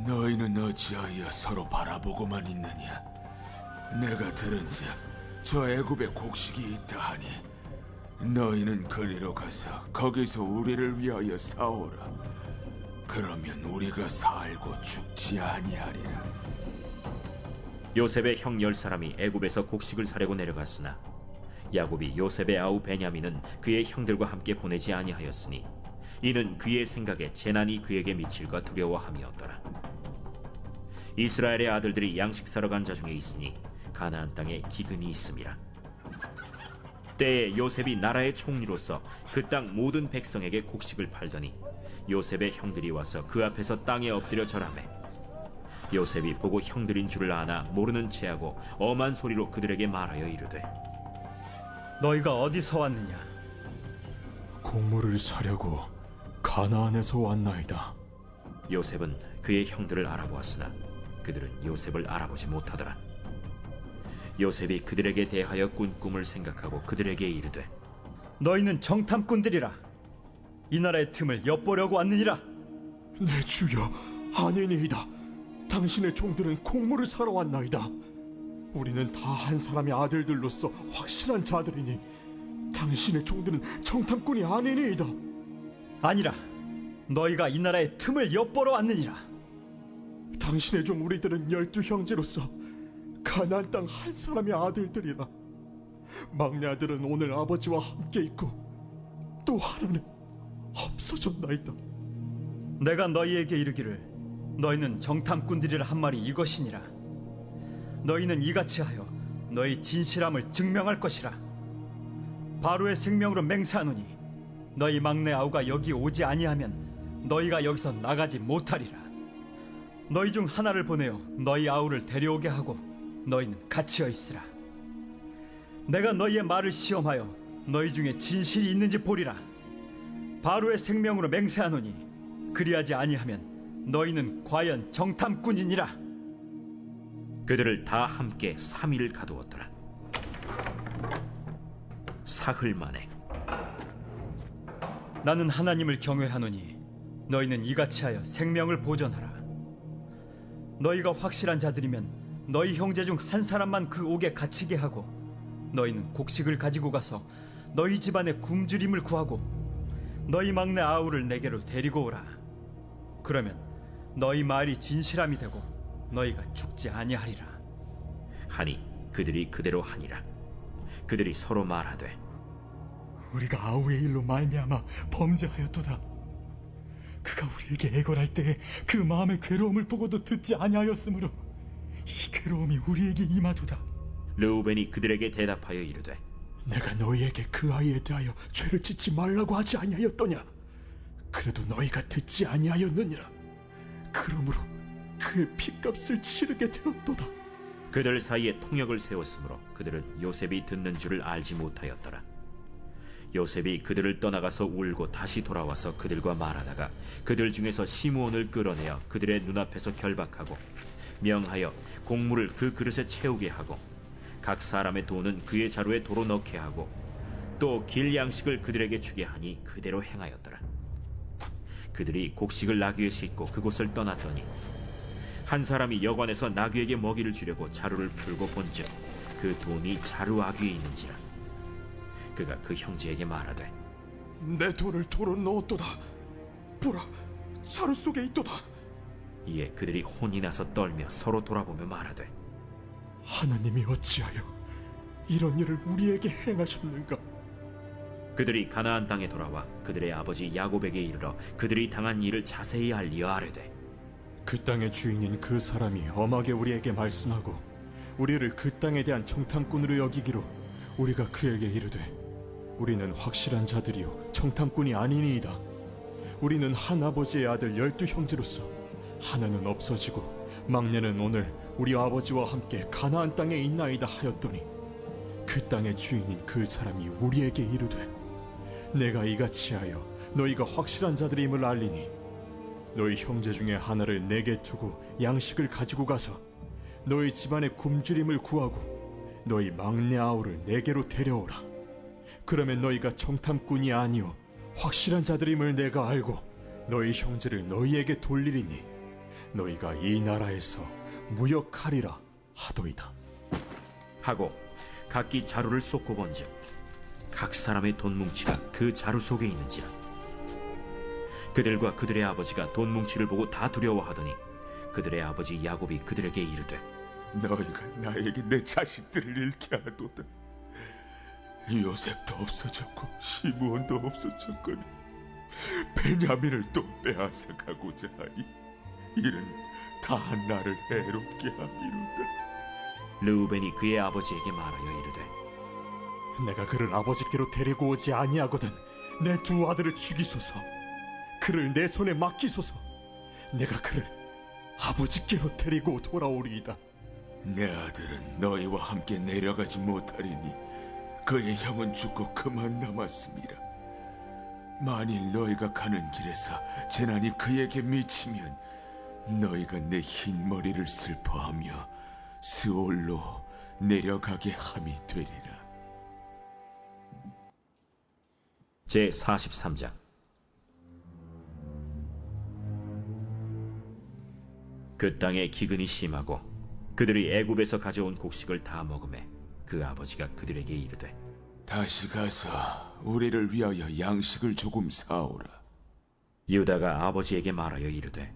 [SPEAKER 9] 너희는 어찌하여 서로 바라보고만 있느냐? 내가 들은즉 저 애굽에 곡식이 있다 하니 너희는 그리로 가서 거기서 우리를 위하여 사오라. 그러면 우리가 살고 죽지 아니하리라.
[SPEAKER 4] 요셉의 형 10사람이 애굽에서 곡식을 사려고 내려갔으나 야곱이 요셉의 아우 베냐민은 그의 형들과 함께 보내지 아니하였으니 이는 그의 생각에 재난이 그에게 미칠까 두려워함이었더라. 이스라엘의 아들들이 양식 사러 간 자 중에 있으니 가나안 땅에 기근이 있음이라. 때에 요셉이 나라의 총리로서 그 땅 모든 백성에게 곡식을 팔더니 요셉의 형들이 와서 그 앞에서 땅에 엎드려 절하매 요셉이 보고 형들인 줄을 아나 모르는 체하고 엄한 소리로 그들에게 말하여 이르되
[SPEAKER 8] 너희가 어디서 왔느냐?
[SPEAKER 10] 곡물을 사려고 가나안에서 왔나이다.
[SPEAKER 4] 요셉은 그의 형들을 알아보았으나 그들은 요셉을 알아보지 못하더라. 요셉이 그들에게 대하여 꾼 꿈을 생각하고 그들에게 이르되
[SPEAKER 8] 너희는 정탐꾼들이라. 이 나라의 틈을 엿보려고 왔느니라.
[SPEAKER 10] 내 주여, 아니니이다. 당신의 종들은 곡물을 사러 왔나이다. 우리는 다 한 사람의 아들들로서 확실한 자들이니 당신의 종들은 정탐꾼이 아니니이다.
[SPEAKER 8] 아니라 너희가 이 나라의 틈을 엿보러 왔느니라.
[SPEAKER 10] 당신의 종 우리들은 12형제로서 가나안 땅 한 사람의 아들들이라. 막내 아들은 오늘 아버지와 함께 있고 또 하나는 없어졌나이다.
[SPEAKER 8] 내가 너희에게 이르기를 너희는 정탐꾼들이라 한 말이 이것이니라. 너희는 이같이 하여 너희 진실함을 증명할 것이라. 바로의 생명으로 맹세하노니 너희 막내 아우가 여기 오지 아니하면 너희가 여기서 나가지 못하리라. 너희 중 하나를 보내어 너희 아우를 데려오게 하고 너희는 갇히어 있으라. 내가 너희의 말을 시험하여 너희 중에 진실이 있는지 보리라. 바로의 생명으로 맹세하노니 그리하지 아니하면 너희는 과연 정탐꾼이니라.
[SPEAKER 4] 그들을 다 함께 3일을 가두었더라. 사흘 만에
[SPEAKER 8] 나는 하나님을 경외하노니 너희는 이같이 하여 생명을 보존하라. 너희가 확실한 자들이면 너희 형제 중 한 사람만 그 옥에 갇히게 하고 너희는 곡식을 가지고 가서 너희 집안의 굶주림을 구하고 너희 막내 아우를 내게로 데리고 오라. 그러면 너희 말이 진실함이 되고 너희가 죽지 아니하리라.
[SPEAKER 4] 하니 그들이 그대로 하니라. 그들이 서로 말하되
[SPEAKER 10] 우리가 아우의 일로 말미암아 범죄하였도다. 그가 우리에게 애걸할 때에 그 마음의 괴로움을 보고도 듣지 아니하였으므로 이 괴로움이 우리에게 임하도다.
[SPEAKER 4] 르우벤이 그들에게 대답하여 이르되
[SPEAKER 10] 내가 너희에게 그 아이에 대하여 죄를 짓지 말라고 하지 아니하였더냐? 그래도 너희가 듣지 아니하였느니라. 그러므로 그의 핏값을 치르게 되었도다.
[SPEAKER 4] 그들 사이에 통역을 세웠으므로 그들은 요셉이 듣는 줄을 알지 못하였더라. 요셉이 그들을 떠나가서 울고 다시 돌아와서 그들과 말하다가 그들 중에서 시므온을 끌어내어 그들의 눈앞에서 결박하고 명하여 곡물을 그 그릇에 채우게 하고 각 사람의 돈은 그의 자루에 도로 넣게 하고 또 길 양식을 그들에게 주게 하니 그대로 행하였더라. 그들이 곡식을 나귀에 싣고 그곳을 떠났더니 한 사람이 여관에서 나귀에게 먹이를 주려고 자루를 풀고 본즉 그 돈이 자루 아귀에 있는지라. 그가 그 형제에게 말하되
[SPEAKER 10] 내 돈을 도로 넣었도다. 보라, 자루 속에 있도다.
[SPEAKER 4] 이에 그들이 혼이 나서 떨며 서로 돌아보며 말하되
[SPEAKER 10] 하나님이 어찌하여 이런 일을 우리에게 행하셨는가?
[SPEAKER 4] 그들이 가나안 땅에 돌아와 그들의 아버지 야곱에게 이르러 그들이 당한 일을 자세히 알리어 아뢰되
[SPEAKER 10] 그 땅의 주인인 그 사람이 엄하게 우리에게 말씀하고 우리를 그 땅에 대한 정탐꾼으로 여기기로 우리가 그에게 이르되 우리는 확실한 자들이요 정탐꾼이 아니니이다. 우리는 한 아버지의 아들 12형제로서 하나는 없어지고 막내는 오늘 우리 아버지와 함께 가나안 땅에 있나이다 하였더니 그 땅의 주인인 그 사람이 우리에게 이르되 내가 이같이 하여 너희가 확실한 자들임을 알리니 너희 형제 중에 하나를 내게 두고 양식을 가지고 가서 너희 집안의 굶주림을 구하고 너희 막내 아우를 내게로 데려오라. 그러면 너희가 정탐꾼이 아니오 확실한 자들임을 내가 알고 너희 형제를 너희에게 돌리리니 너희가 이 나라에서 무역하리라 하도이다.
[SPEAKER 4] 하고 각기 자루를 쏟고 본즉 각 사람의 돈 뭉치가 그 자루 속에 있는지라. 그들과 그들의 아버지가 돈 뭉치를 보고 다 두려워하더니 그들의 아버지 야곱이 그들에게 이르되
[SPEAKER 9] 너희가 나에게 내 자식들을 잃게 하도다. 요셉도 없어졌고 시므온도 없어졌거니 베냐민을 또 빼앗아가고자 하니 이는 다 나를 해롭게 함이로다.
[SPEAKER 4] 르우벤이 그의 아버지에게 말하여 이르되
[SPEAKER 10] 내가 그를 아버지께로 데리고 오지 아니하거든 내 두 아들을 죽이소서. 그를 내 손에 맡기소서. 내가 그를 아버지께로 데리고 돌아오리이다.
[SPEAKER 9] 내 아들은 너희와 함께 내려가지 못하리니 그의 형은 죽고 그만 남았습니다. 만일 너희가 가는 길에서 재난이 그에게 미치면 너희가 내 흰 머리를 슬퍼하며 스올로 내려가게 함이 되리라.
[SPEAKER 4] 제 43장. 그 땅에 기근이 심하고 그들이 애굽에서 가져온 곡식을 다 먹음에 그 아버지가 그들에게 이르되
[SPEAKER 9] 다시 가서 우리를 위하여 양식을 조금 사오라.
[SPEAKER 4] 유다가 아버지에게 말하여 이르되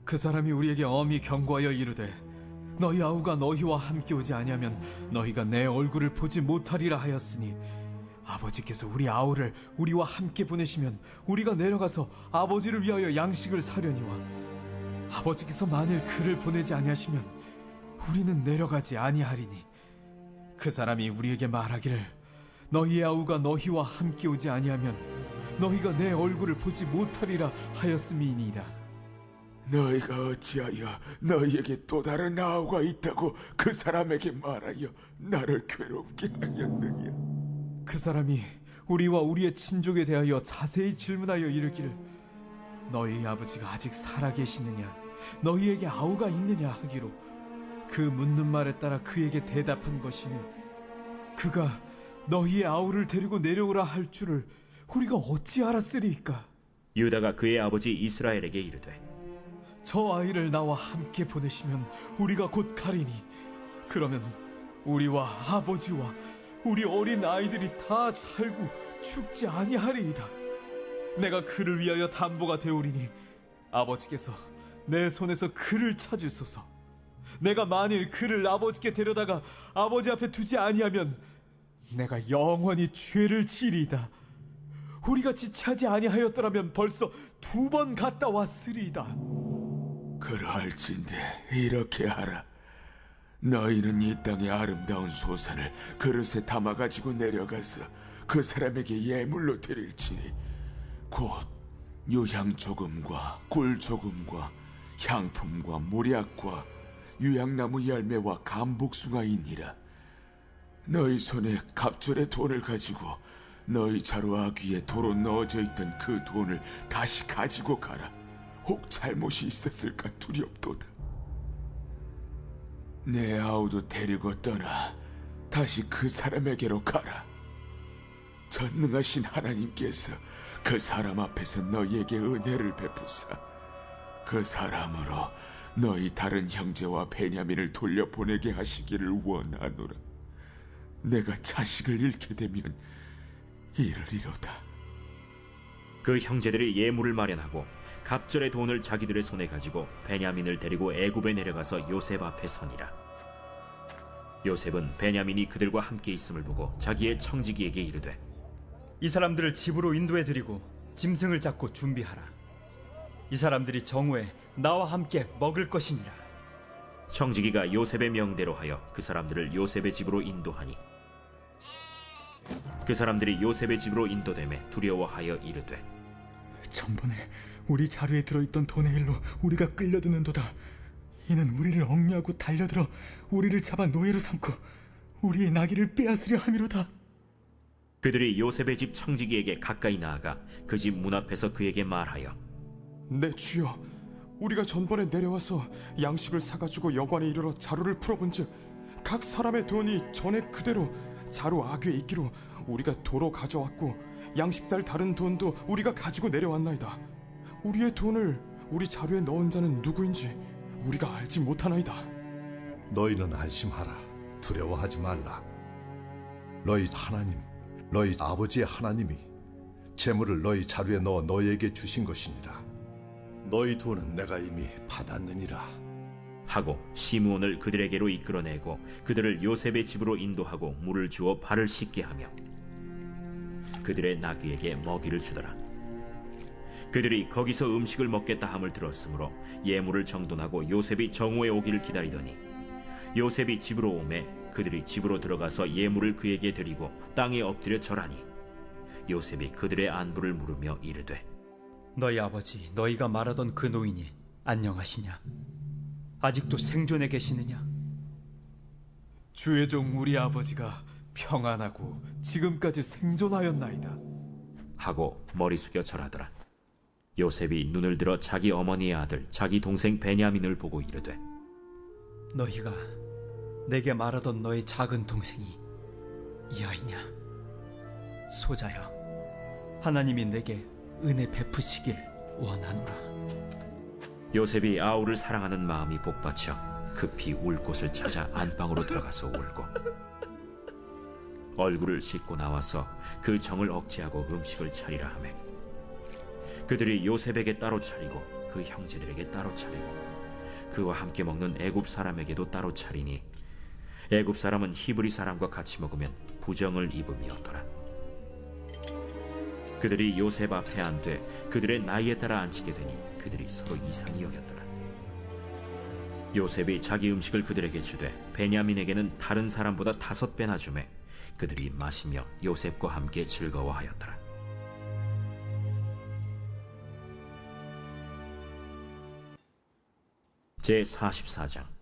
[SPEAKER 5] 그 사람이 우리에게 엄히 경고하여 이르되 너희 아우가 너희와 함께 오지 아니하면 너희가 내 얼굴을 보지 못하리라 하였으니 아버지께서 우리 아우를 우리와 함께 보내시면 우리가 내려가서 아버지를 위하여 양식을 사려니와 아버지께서 만일 그를 보내지 아니하시면 우리는 내려가지 아니하리니 그 사람이 우리에게 말하기를 너희의 아우가 너희와 함께 오지 아니하면 너희가 내 얼굴을 보지 못하리라 하였음이니이다.
[SPEAKER 9] 너희가 어찌하여 너희에게 또 다른 아우가 있다고 그 사람에게 말하여 나를 괴롭게 하였느냐?
[SPEAKER 5] 그 사람이 우리와 우리의 친족에 대하여 자세히 질문하여 이르기를 너희 아버지가 아직 살아계시느냐 너희에게 아우가 있느냐 하기로 그 묻는 말에 따라 그에게 대답한 것이니 그가 너희의 아우를 데리고 내려오라 할 줄을 우리가 어찌 알았으리이까?
[SPEAKER 4] 유다가 그의 아버지 이스라엘에게 이르되
[SPEAKER 5] 저 아이를 나와 함께 보내시면 우리가 곧 가리니 그러면 우리와 아버지와 우리 어린 아이들이 다 살고 죽지 아니하리이다. 내가 그를 위하여 담보가 되오리니 아버지께서 내 손에서 그를 찾으소서. 내가 만일 그를 아버지께 데려다가 아버지 앞에 두지 아니하면 내가 영원히 죄를 지리이다. 우리가 지체하지 아니하였더라면 벌써 2번 갔다 왔으리이다.
[SPEAKER 9] 그러할진대 이렇게 하라. 너희는 이 땅의 아름다운 소산을 그릇에 담아가지고 내려가서 그 사람에게 예물로 드릴지니 곧 유향 조금과 꿀 조금과 향품과 몰약과 유향나무 열매와 감복숭아이니라. 너희 손에 갑절의 돈을 가지고 너희 자루 아귀에 도로 넣어져 있던 그 돈을 다시 가지고 가라. 혹 잘못이 있었을까 두렵도다. 내 아우도 데리고 떠나 다시 그 사람에게로 가라. 전능하신 하나님께서 그 사람 앞에서 너희에게 은혜를 베푸사 그 사람으로 너희 다른 형제와 베냐민을 돌려보내게 하시기를 원하노라. 내가 자식을 잃게 되면 이르리로다.
[SPEAKER 4] 그 형제들이 예물을 마련하고 갑절의 돈을 자기들의 손에 가지고 베냐민을 데리고 애굽에 내려가서 요셉 앞에 서니라. 요셉은 베냐민이 그들과 함께 있음을 보고 자기의 청지기에게 이르되
[SPEAKER 8] 이 사람들을 집으로 인도해 드리고 짐승을 잡고 준비하라. 이 사람들이 정오에 나와 함께 먹을 것이니라.
[SPEAKER 4] 청지기가 요셉의 명대로 하여 그 사람들을 요셉의 집으로 인도하니 그 사람들이 요셉의 집으로 인도되매 두려워하여 이르되
[SPEAKER 7] 전번에 우리 자루에 들어있던 돈의 일로 우리가 끌려드는도다. 이는 우리를 억류하고 달려들어 우리를 잡아 노예로 삼고 우리의 나귀를 빼앗으려 함이로다.
[SPEAKER 4] 그들이 요셉의 집 청지기에게 가까이 나아가 그 집 문 앞에서 그에게 말하여
[SPEAKER 10] 내 주여, 우리가 전번에 내려와서 양식을 사가지고 여관에 이르러 자루를 풀어본즉 각 사람의 돈이 전에 그대로 자루 아귀에 있기로 우리가 도로 가져왔고 양식살 다른 돈도 우리가 가지고 내려왔나이다. 우리의 돈을 우리 자루에 넣은 자는 누구인지 우리가 알지 못하나이다.
[SPEAKER 11] 너희는 안심하라. 두려워하지 말라. 너희 하나님, 너희 아버지의 하나님이 재물을 너희 자루에 넣어 너희에게 주신 것이니라. 너희 돈은 내가 이미 받았느니라
[SPEAKER 4] 하고 시므온을 그들에게로 이끌어내고 그들을 요셉의 집으로 인도하고 물을 주어 발을 씻게 하며 그들의 나귀에게 먹이를 주더라. 그들이 거기서 음식을 먹겠다 함을 들었으므로 예물을 정돈하고 요셉이 정오에 오기를 기다리더니 요셉이 집으로 오매 그들이 집으로 들어가서 예물을 그에게 드리고 땅에 엎드려 절하니 요셉이 그들의 안부를 물으며 이르되
[SPEAKER 8] 너희 아버지 너희가 말하던 그 노인이 안녕하시냐? 아직도 생존해 계시느냐?
[SPEAKER 5] 주의 종 우리 아버지가 평안하고 지금까지 생존하였나이다.
[SPEAKER 4] 하고 머리 숙여 절하더라. 요셉이 눈을 들어 자기 어머니의 아들 자기 동생 베냐민을 보고 이르되
[SPEAKER 8] 너희가 내게 말하던 너희 작은 동생이 이 아이냐? 소자여, 하나님이 내게 은혜 베푸시길 원하노라.
[SPEAKER 4] 요셉이 아우를 사랑하는 마음이 복받쳐 급히 울 곳을 찾아 안방으로 들어가서 울고 얼굴을 씻고 나와서 그 정을 억제하고 음식을 차리라 하매 그들이 요셉에게 따로 차리고 그 형제들에게 따로 차리고 그와 함께 먹는 애굽 사람에게도 따로 차리니 애굽 사람은 히브리 사람과 같이 먹으면 부정을 입음이었더라. 그들이 요셉 앞에 앉되 그들의 나이에 따라 앉히게 되니 그들이 서로 이상히 여겼더라. 요셉이 자기 음식을 그들에게 주되 베냐민에게는 다른 사람보다 5배나 주매 그들이 마시며 요셉과 함께 즐거워하였더라. 제44장.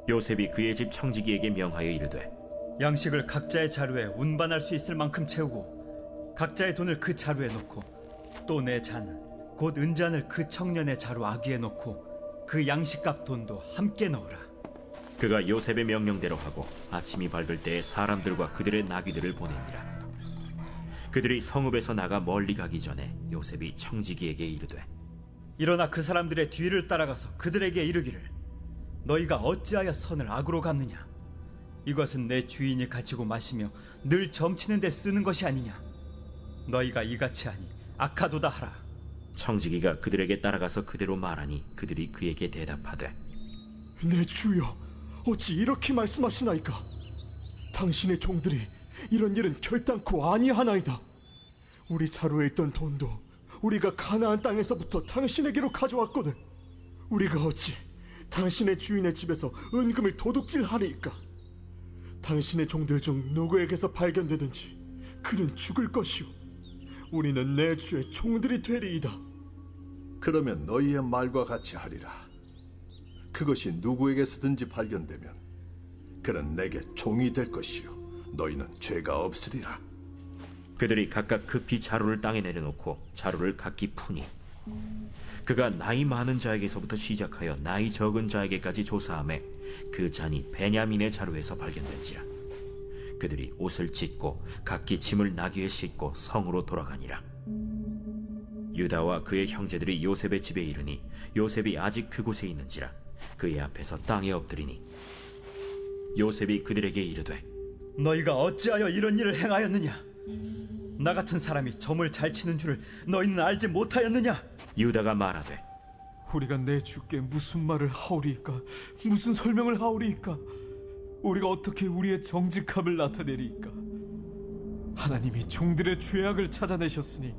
[SPEAKER 4] 요셉이 그의 집 청지기에게 명하여 이르되
[SPEAKER 8] 양식을 각자의 자루에 운반할 수 있을 만큼 채우고 각자의 돈을 그 자루에 넣고 또 내 잔 곧 은잔을 그 청년의 자루 아귀에 넣고 그 양식값 돈도 함께 넣으라.
[SPEAKER 4] 그가 요셉의 명령대로 하고 아침이 밝을 때에 사람들과 그들의 나귀들을 보내니라. 그들이 성읍에서 나가 멀리 가기 전에 요셉이 청지기에게 이르되
[SPEAKER 8] 일어나 그 사람들의 뒤를 따라가서 그들에게 이르기를 너희가 어찌하여 선을 악으로 갚느냐? 이것은 내 주인이 가지고 마시며 늘 점치는 데 쓰는 것이 아니냐? 너희가 이같이 하니 악하도다 하라.
[SPEAKER 4] 청지기가 그들에게 따라가서 그대로 말하니 그들이 그에게 대답하되
[SPEAKER 10] 내 주여, 어찌 이렇게 말씀하시나이까? 당신의 종들이 이런 일은 결단코 아니하나이다. 우리 자루에 있던 돈도 우리가 가나안 땅에서부터 당신에게로 가져왔거든. 우리가 어찌 당신의 주인의 집에서 은금을 도둑질하리이까? 당신의 종들 중 누구에게서 발견되든지 그는 죽을 것이오. 우리는 내 주의 종들이 되리이다.
[SPEAKER 11] 그러면 너희의 말과 같이 하리라. 그것이 누구에게서든지 발견되면 그는 내게 종이 될 것이요 너희는 죄가 없으리라.
[SPEAKER 4] 그들이 각각 급히 자루를 땅에 내려놓고 자루를 각기 푸니 그가 나이 많은 자에게서부터 시작하여 나이 적은 자에게까지 조사하매 그 잔이 베냐민의 자루에서 발견된지라. 그들이 옷을 찢고 각기 짐을 나귀에 싣고 성으로 돌아가니라. 유다와 그의 형제들이 요셉의 집에 이르니 요셉이 아직 그곳에 있는지라. 그의 앞에서 땅에 엎드리니 요셉이 그들에게 이르되
[SPEAKER 8] 너희가 어찌하여 이런 일을 행하였느냐? 나 같은 사람이 점을 잘 치는 줄을 너희는 알지 못하였느냐?
[SPEAKER 4] 유다가 말하되
[SPEAKER 10] 우리가 내 주께 무슨 말을 하오리이까? 무슨 설명을 하오리이까? 우리가 어떻게 우리의 정직함을 나타내리이까? 하나님이 종들의 죄악을 찾아내셨으니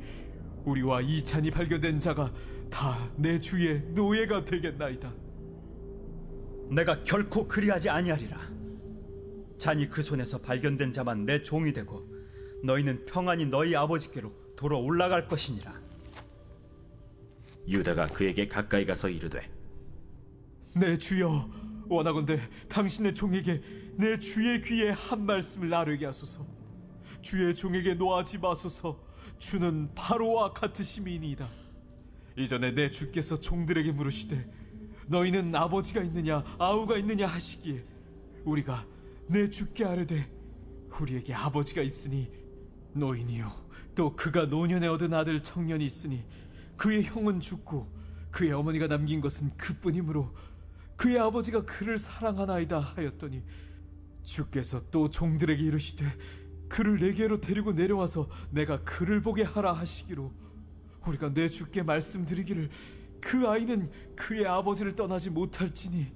[SPEAKER 10] 우리와 이 잔이 발견된 자가 다 내 주의 노예가 되겠나이다.
[SPEAKER 8] 내가 결코 그리하지 아니하리라. 잔이 그 손에서 발견된 자만 내 종이 되고 너희는 평안히 너희 아버지께로 돌아 올라갈 것이니라.
[SPEAKER 4] 유다가 그에게 가까이 가서 이르되
[SPEAKER 10] 내 주여, 원하건대 당신의 종에게 내 주의 귀에 한 말씀을 나르게 하소서. 주의 종에게 노하지 마소서. 주는 바로와 같으심이니이다. 이전에 내 주께서 종들에게 물으시되 너희는 아버지가 있느냐 아우가 있느냐 하시기에 우리가 내 주께 아뢰되 우리에게 아버지가 있으니 노인이요 또 그가 노년에 얻은 아들 청년이 있으니 그의 형은 죽고 그의 어머니가 남긴 것은 그뿐이므로 그의 아버지가 그를 사랑하나이다 하였더니 주께서 또 종들에게 이르시되 그를 내게로 데리고 내려와서 내가 그를 보게 하라 하시기로 우리가 내 주께 말씀드리기를 그 아이는 그의 아버지를 떠나지 못할지니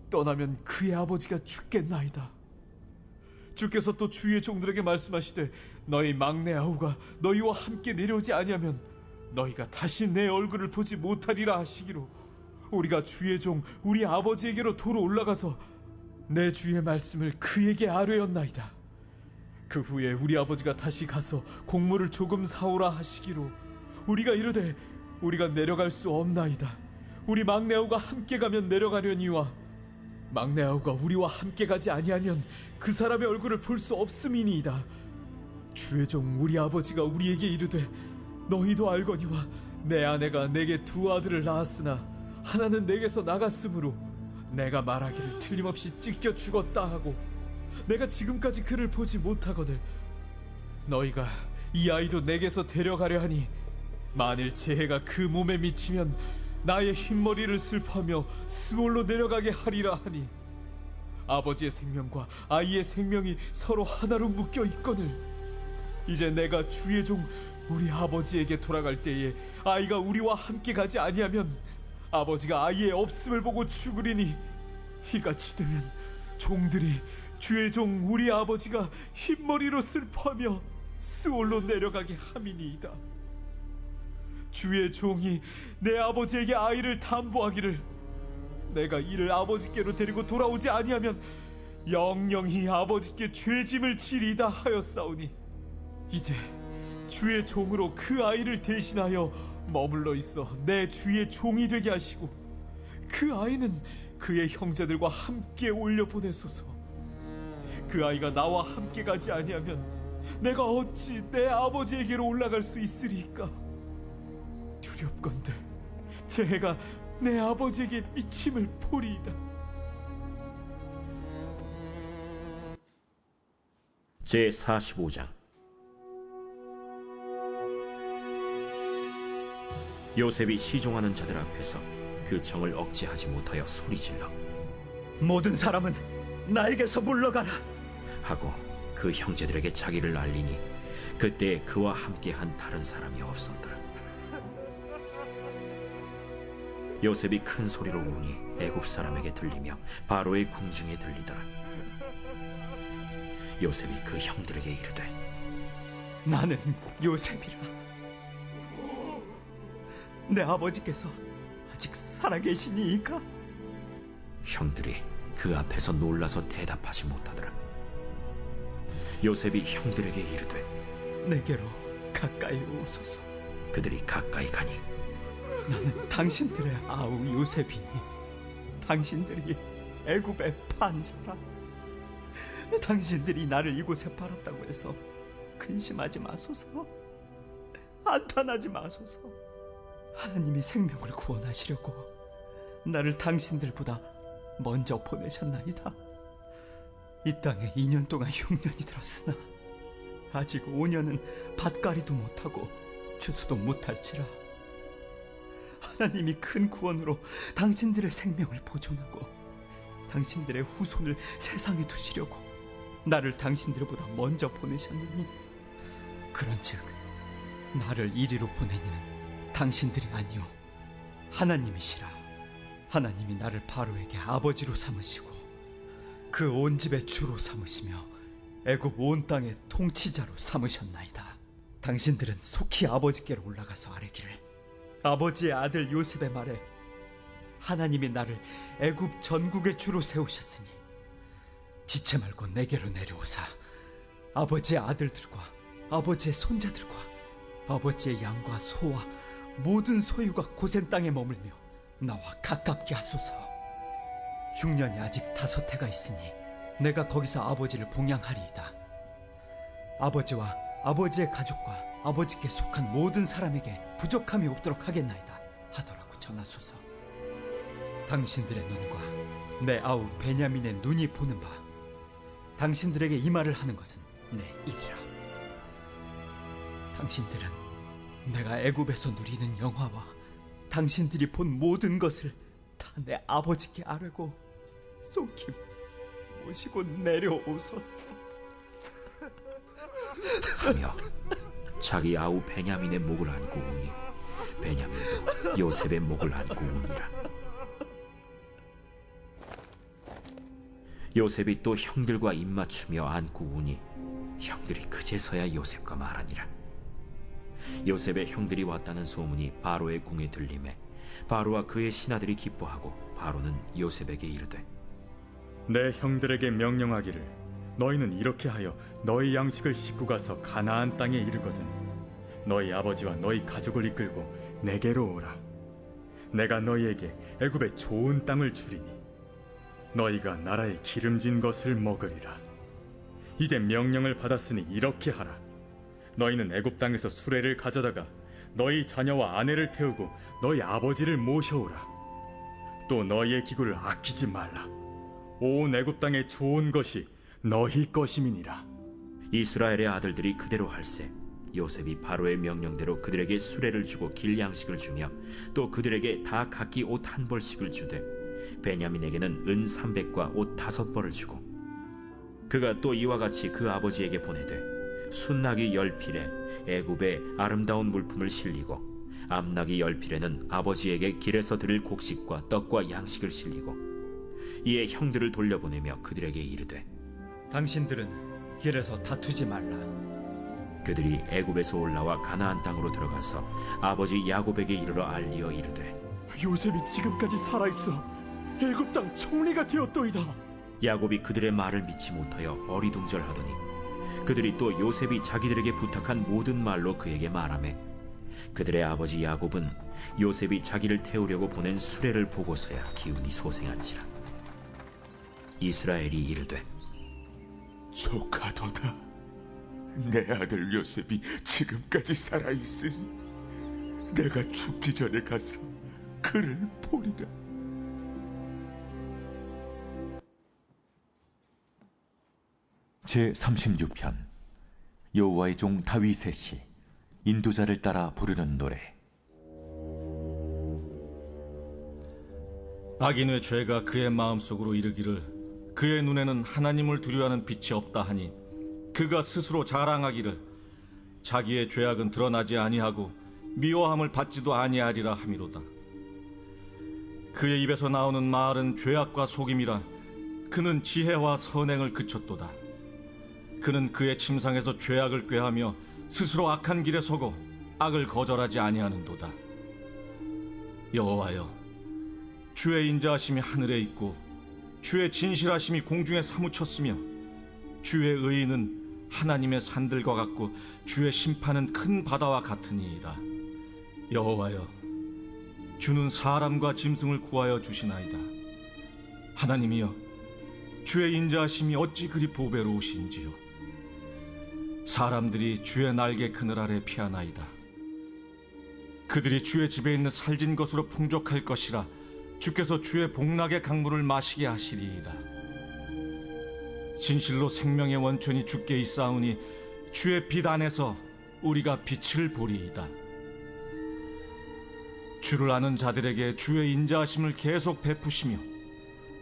[SPEAKER 10] 떠나면 그의 아버지가 죽겠나이다. 주께서 또 주의 종들에게 말씀하시되 너희 막내 아우가 너희와 함께 내려오지 아니하면 너희가 다시 내 얼굴을 보지 못하리라 하시기로 우리가 주의 종 우리 아버지에게로 도로 올라가서 내 주의 말씀을 그에게 아뢰었나이다. 그 후에 우리 아버지가 다시 가서 곡물을 조금 사오라 하시기로 우리가 이르되 우리가 내려갈 수 없나이다. 우리 막내 아우가 함께 가면 내려가려니와 막내 아우가 우리와 함께 가지 아니하면 그 사람의 얼굴을 볼 수 없음이니이다. 주의 종 우리 아버지가 우리에게 이르되 너희도 알거니와 내 아내가 내게 2 아들을 낳았으나 하나는 내게서 나갔으므로 내가 말하기를 틀림없이 찢겨 죽었다 하고 내가 지금까지 그를 보지 못하거늘 너희가 이 아이도 내게서 데려가려 하니 만일 재해가 그 몸에 미치면 나의 흰머리를 슬퍼하며 스올로 내려가게 하리라 하니 아버지의 생명과 아이의 생명이 서로 하나로 묶여 있거늘 이제 내가 주의 종 우리 아버지에게 돌아갈 때에 아이가 우리와 함께 가지 아니하면 아버지가 아이의 없음을 보고 죽으리니 이같이 되면 종들이
[SPEAKER 5] 주의 종 우리 아버지가 흰머리로 슬퍼하며 스올로 내려가게 함이니이다. 주의 종이 내 아버지에게 아이를 담보하기를 내가 이를 아버지께로 데리고 돌아오지 아니하면 영영히 아버지께 죄짐을 지리다 하였사오니 이제 주의 종으로 그 아이를 대신하여 머물러 있어 내 주의 종이 되게 하시고 그 아이는 그의 형제들과 함께 올려보내소서. 그 아이가 나와 함께 가지 아니하면 내가 어찌 내 아버지에게로 올라갈 수 있으리까? 두렵건대 제 해가 내 아버지에게 미침을 보리이다.
[SPEAKER 4] 제45장. 요셉이 시종하는 자들 앞에서 그 정을 억제하지 못하여 소리질러
[SPEAKER 8] 모든 사람은 나에게서 물러가라
[SPEAKER 4] 하고 그 형제들에게 자기를 알리니 그때 그와 함께한 다른 사람이 없었더라. 요셉이 큰 소리로 우니 애굽 사람에게 들리며 바로의 궁중에 들리더라. 요셉이 그 형들에게 이르되
[SPEAKER 8] 나는 요셉이라. 내 아버지께서 아직 살아계시니이까?
[SPEAKER 4] 형들이 그 앞에서 놀라서 대답하지 못하더라. 요셉이 형들에게 이르되
[SPEAKER 8] 내게로 가까이 오소서.
[SPEAKER 4] 그들이 가까이 가니
[SPEAKER 8] 나는 당신들의 아우 요셉이니 당신들이 애굽의 판자라. 당신들이 나를 이곳에 팔았다고 해서 근심하지 마소서. 안탄하지 마소서. 하나님이 생명을 구원하시려고 나를 당신들보다 먼저 보내셨나이다. 이 땅에 2년 동안 흉년이 들었으나 아직 5년은 밭가리도 못하고 추수도 못할지라. 하나님이 큰 구원으로 당신들의 생명을 보존하고 당신들의 후손을 세상에 두시려고 나를 당신들보다 먼저 보내셨느니 그런즉 나를 이리로 보낸 이는 당신들이 아니요 하나님이시라. 하나님이 나를 바로에게 아버지로 삼으시고 그 온 집의 주로 삼으시며 애굽 온 땅의 통치자로 삼으셨나이다. 당신들은 속히 아버지께로 올라가서 아뢰기를 아버지의 아들 요셉의 말에 하나님이 나를 애굽 전국의 주로 세우셨으니 지체 말고 내게로 내려오사 아버지의 아들들과 아버지의 손자들과 아버지의 양과 소와 모든 소유가 고센 땅에 머물며 나와 가깝게 하소서. 흉년이 아직 5해가 있으니 내가 거기서 아버지를 봉양하리이다. 아버지와 아버지의 가족과 아버지께 속한 모든 사람에게 부족함이 없도록 하겠나이다 하더라고 전하소서. 당신들의 눈과 내 아우 베냐민의 눈이 보는 바 당신들에게 이 말을 하는 것은 내 입이라. 당신들은 내가 애굽에서 누리는 영화와 당신들이 본 모든 것을 다 내 아버지께 아뢰고 속히 모시고 내려오소서
[SPEAKER 4] 하며 자기 아우 베냐민의 목을 안고 우니 베냐민도 요셉의 목을 안고 우니라. 요셉이 또 형들과 입맞추며 안고 우니 형들이 그제서야 요셉과 말하니라. 요셉의 형들이 왔다는 소문이 바로의 궁에 들리매 바로와 그의 신하들이 기뻐하고 바로는 요셉에게 이르되
[SPEAKER 7] 내 형들에게 명령하기를 너희는 이렇게 하여 너희 양식을 싣고 가서 가나안 땅에 이르거든 너희 아버지와 너희 가족을 이끌고 내게로 오라. 내가 너희에게 애굽의 좋은 땅을 주리니 너희가 나라의 기름진 것을 먹으리라. 이제 명령을 받았으니 이렇게 하라. 너희는 애굽 땅에서 수레를 가져다가 너희 자녀와 아내를 태우고 너희 아버지를 모셔오라. 또 너희의 기구를 아끼지 말라. 온 애굽 땅의 좋은 것이 너희 것임이니라.
[SPEAKER 4] 이스라엘의 아들들이 그대로 할세 요셉이 바로의 명령대로 그들에게 수레를 주고 길 양식을 주며 또 그들에게 다 각기 옷 1벌씩을 주되 베냐민에게는 은 300과 옷 5벌을 주고 그가 또 이와 같이 그 아버지에게 보내되 순나귀 10필에 애굽의 아름다운 물품을 실리고 암나귀 10필에는 아버지에게 길에서 드릴 곡식과 떡과 양식을 실리고 이에 형들을 돌려보내며 그들에게 이르되
[SPEAKER 8] 당신들은 길에서 다투지 말라.
[SPEAKER 4] 그들이 애굽에서 올라와 가나안 땅으로 들어가서 아버지 야곱에게 이르러 알리어 이르되
[SPEAKER 10] 요셉이 지금까지 살아있어 애굽 땅 총리가 되었도이다.
[SPEAKER 4] 야곱이 그들의 말을 믿지 못하여 어리둥절하더니 그들이 또 요셉이 자기들에게 부탁한 모든 말로 그에게 말하매 그들의 아버지 야곱은 요셉이 자기를 태우려고 보낸 수레를 보고서야 기운이 소생한지라. 이스라엘이 이르되
[SPEAKER 9] 조카도다. 내 아들 요셉이 지금까지 살아있으니 내가 죽기 전에 가서 그를 보리라.
[SPEAKER 12] 제36편 여호와의 종 다윗의 시 인도자를 따라 부르는 노래.
[SPEAKER 5] 악인의 죄가 그의 마음속으로 이르기를 그의 눈에는 하나님을 두려워하는 빛이 없다 하니 그가 스스로 자랑하기를 자기의 죄악은 드러나지 아니하고 미워함을 받지도 아니하리라 함이로다. 그의 입에서 나오는 말은 죄악과 속임이라. 그는 지혜와 선행을 그쳤도다. 그는 그의 침상에서 죄악을 꾀하며 스스로 악한 길에 서고 악을 거절하지 아니하는도다. 여호와여, 주의 인자하심이 하늘에 있고 주의 진실하심이 공중에 사무쳤으며 주의 의의는 하나님의 산들과 같고 주의 심판은 큰 바다와 같으니이다. 여호와여, 주는 사람과 짐승을 구하여 주시나이다. 하나님이여, 주의 인자하심이 어찌 그리 보배로우신지요. 사람들이 주의 날개 그늘 아래 피하나이다. 그들이 주의 집에 있는 살진 것으로 풍족할 것이라. 주께서 주의 복락의 강물을 마시게 하시리이다. 진실로 생명의 원천이 주께 있사오니 주의 빛 안에서 우리가 빛을 보리이다. 주를 아는 자들에게 주의 인자하심을 계속 베푸시며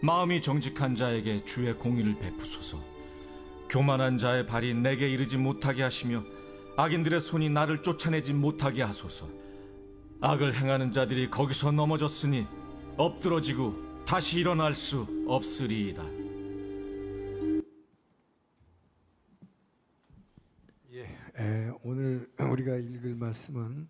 [SPEAKER 5] 마음이 정직한 자에게 주의 공의를 베푸소서. 교만한 자의 발이 내게 이르지 못하게 하시며 악인들의 손이 나를 쫓아내지 못하게 하소서. 악을 행하는 자들이 거기서 넘어졌으니 엎드러지고 다시 일어날 수 없으리이다.
[SPEAKER 3] 오늘 우리가 읽을 말씀은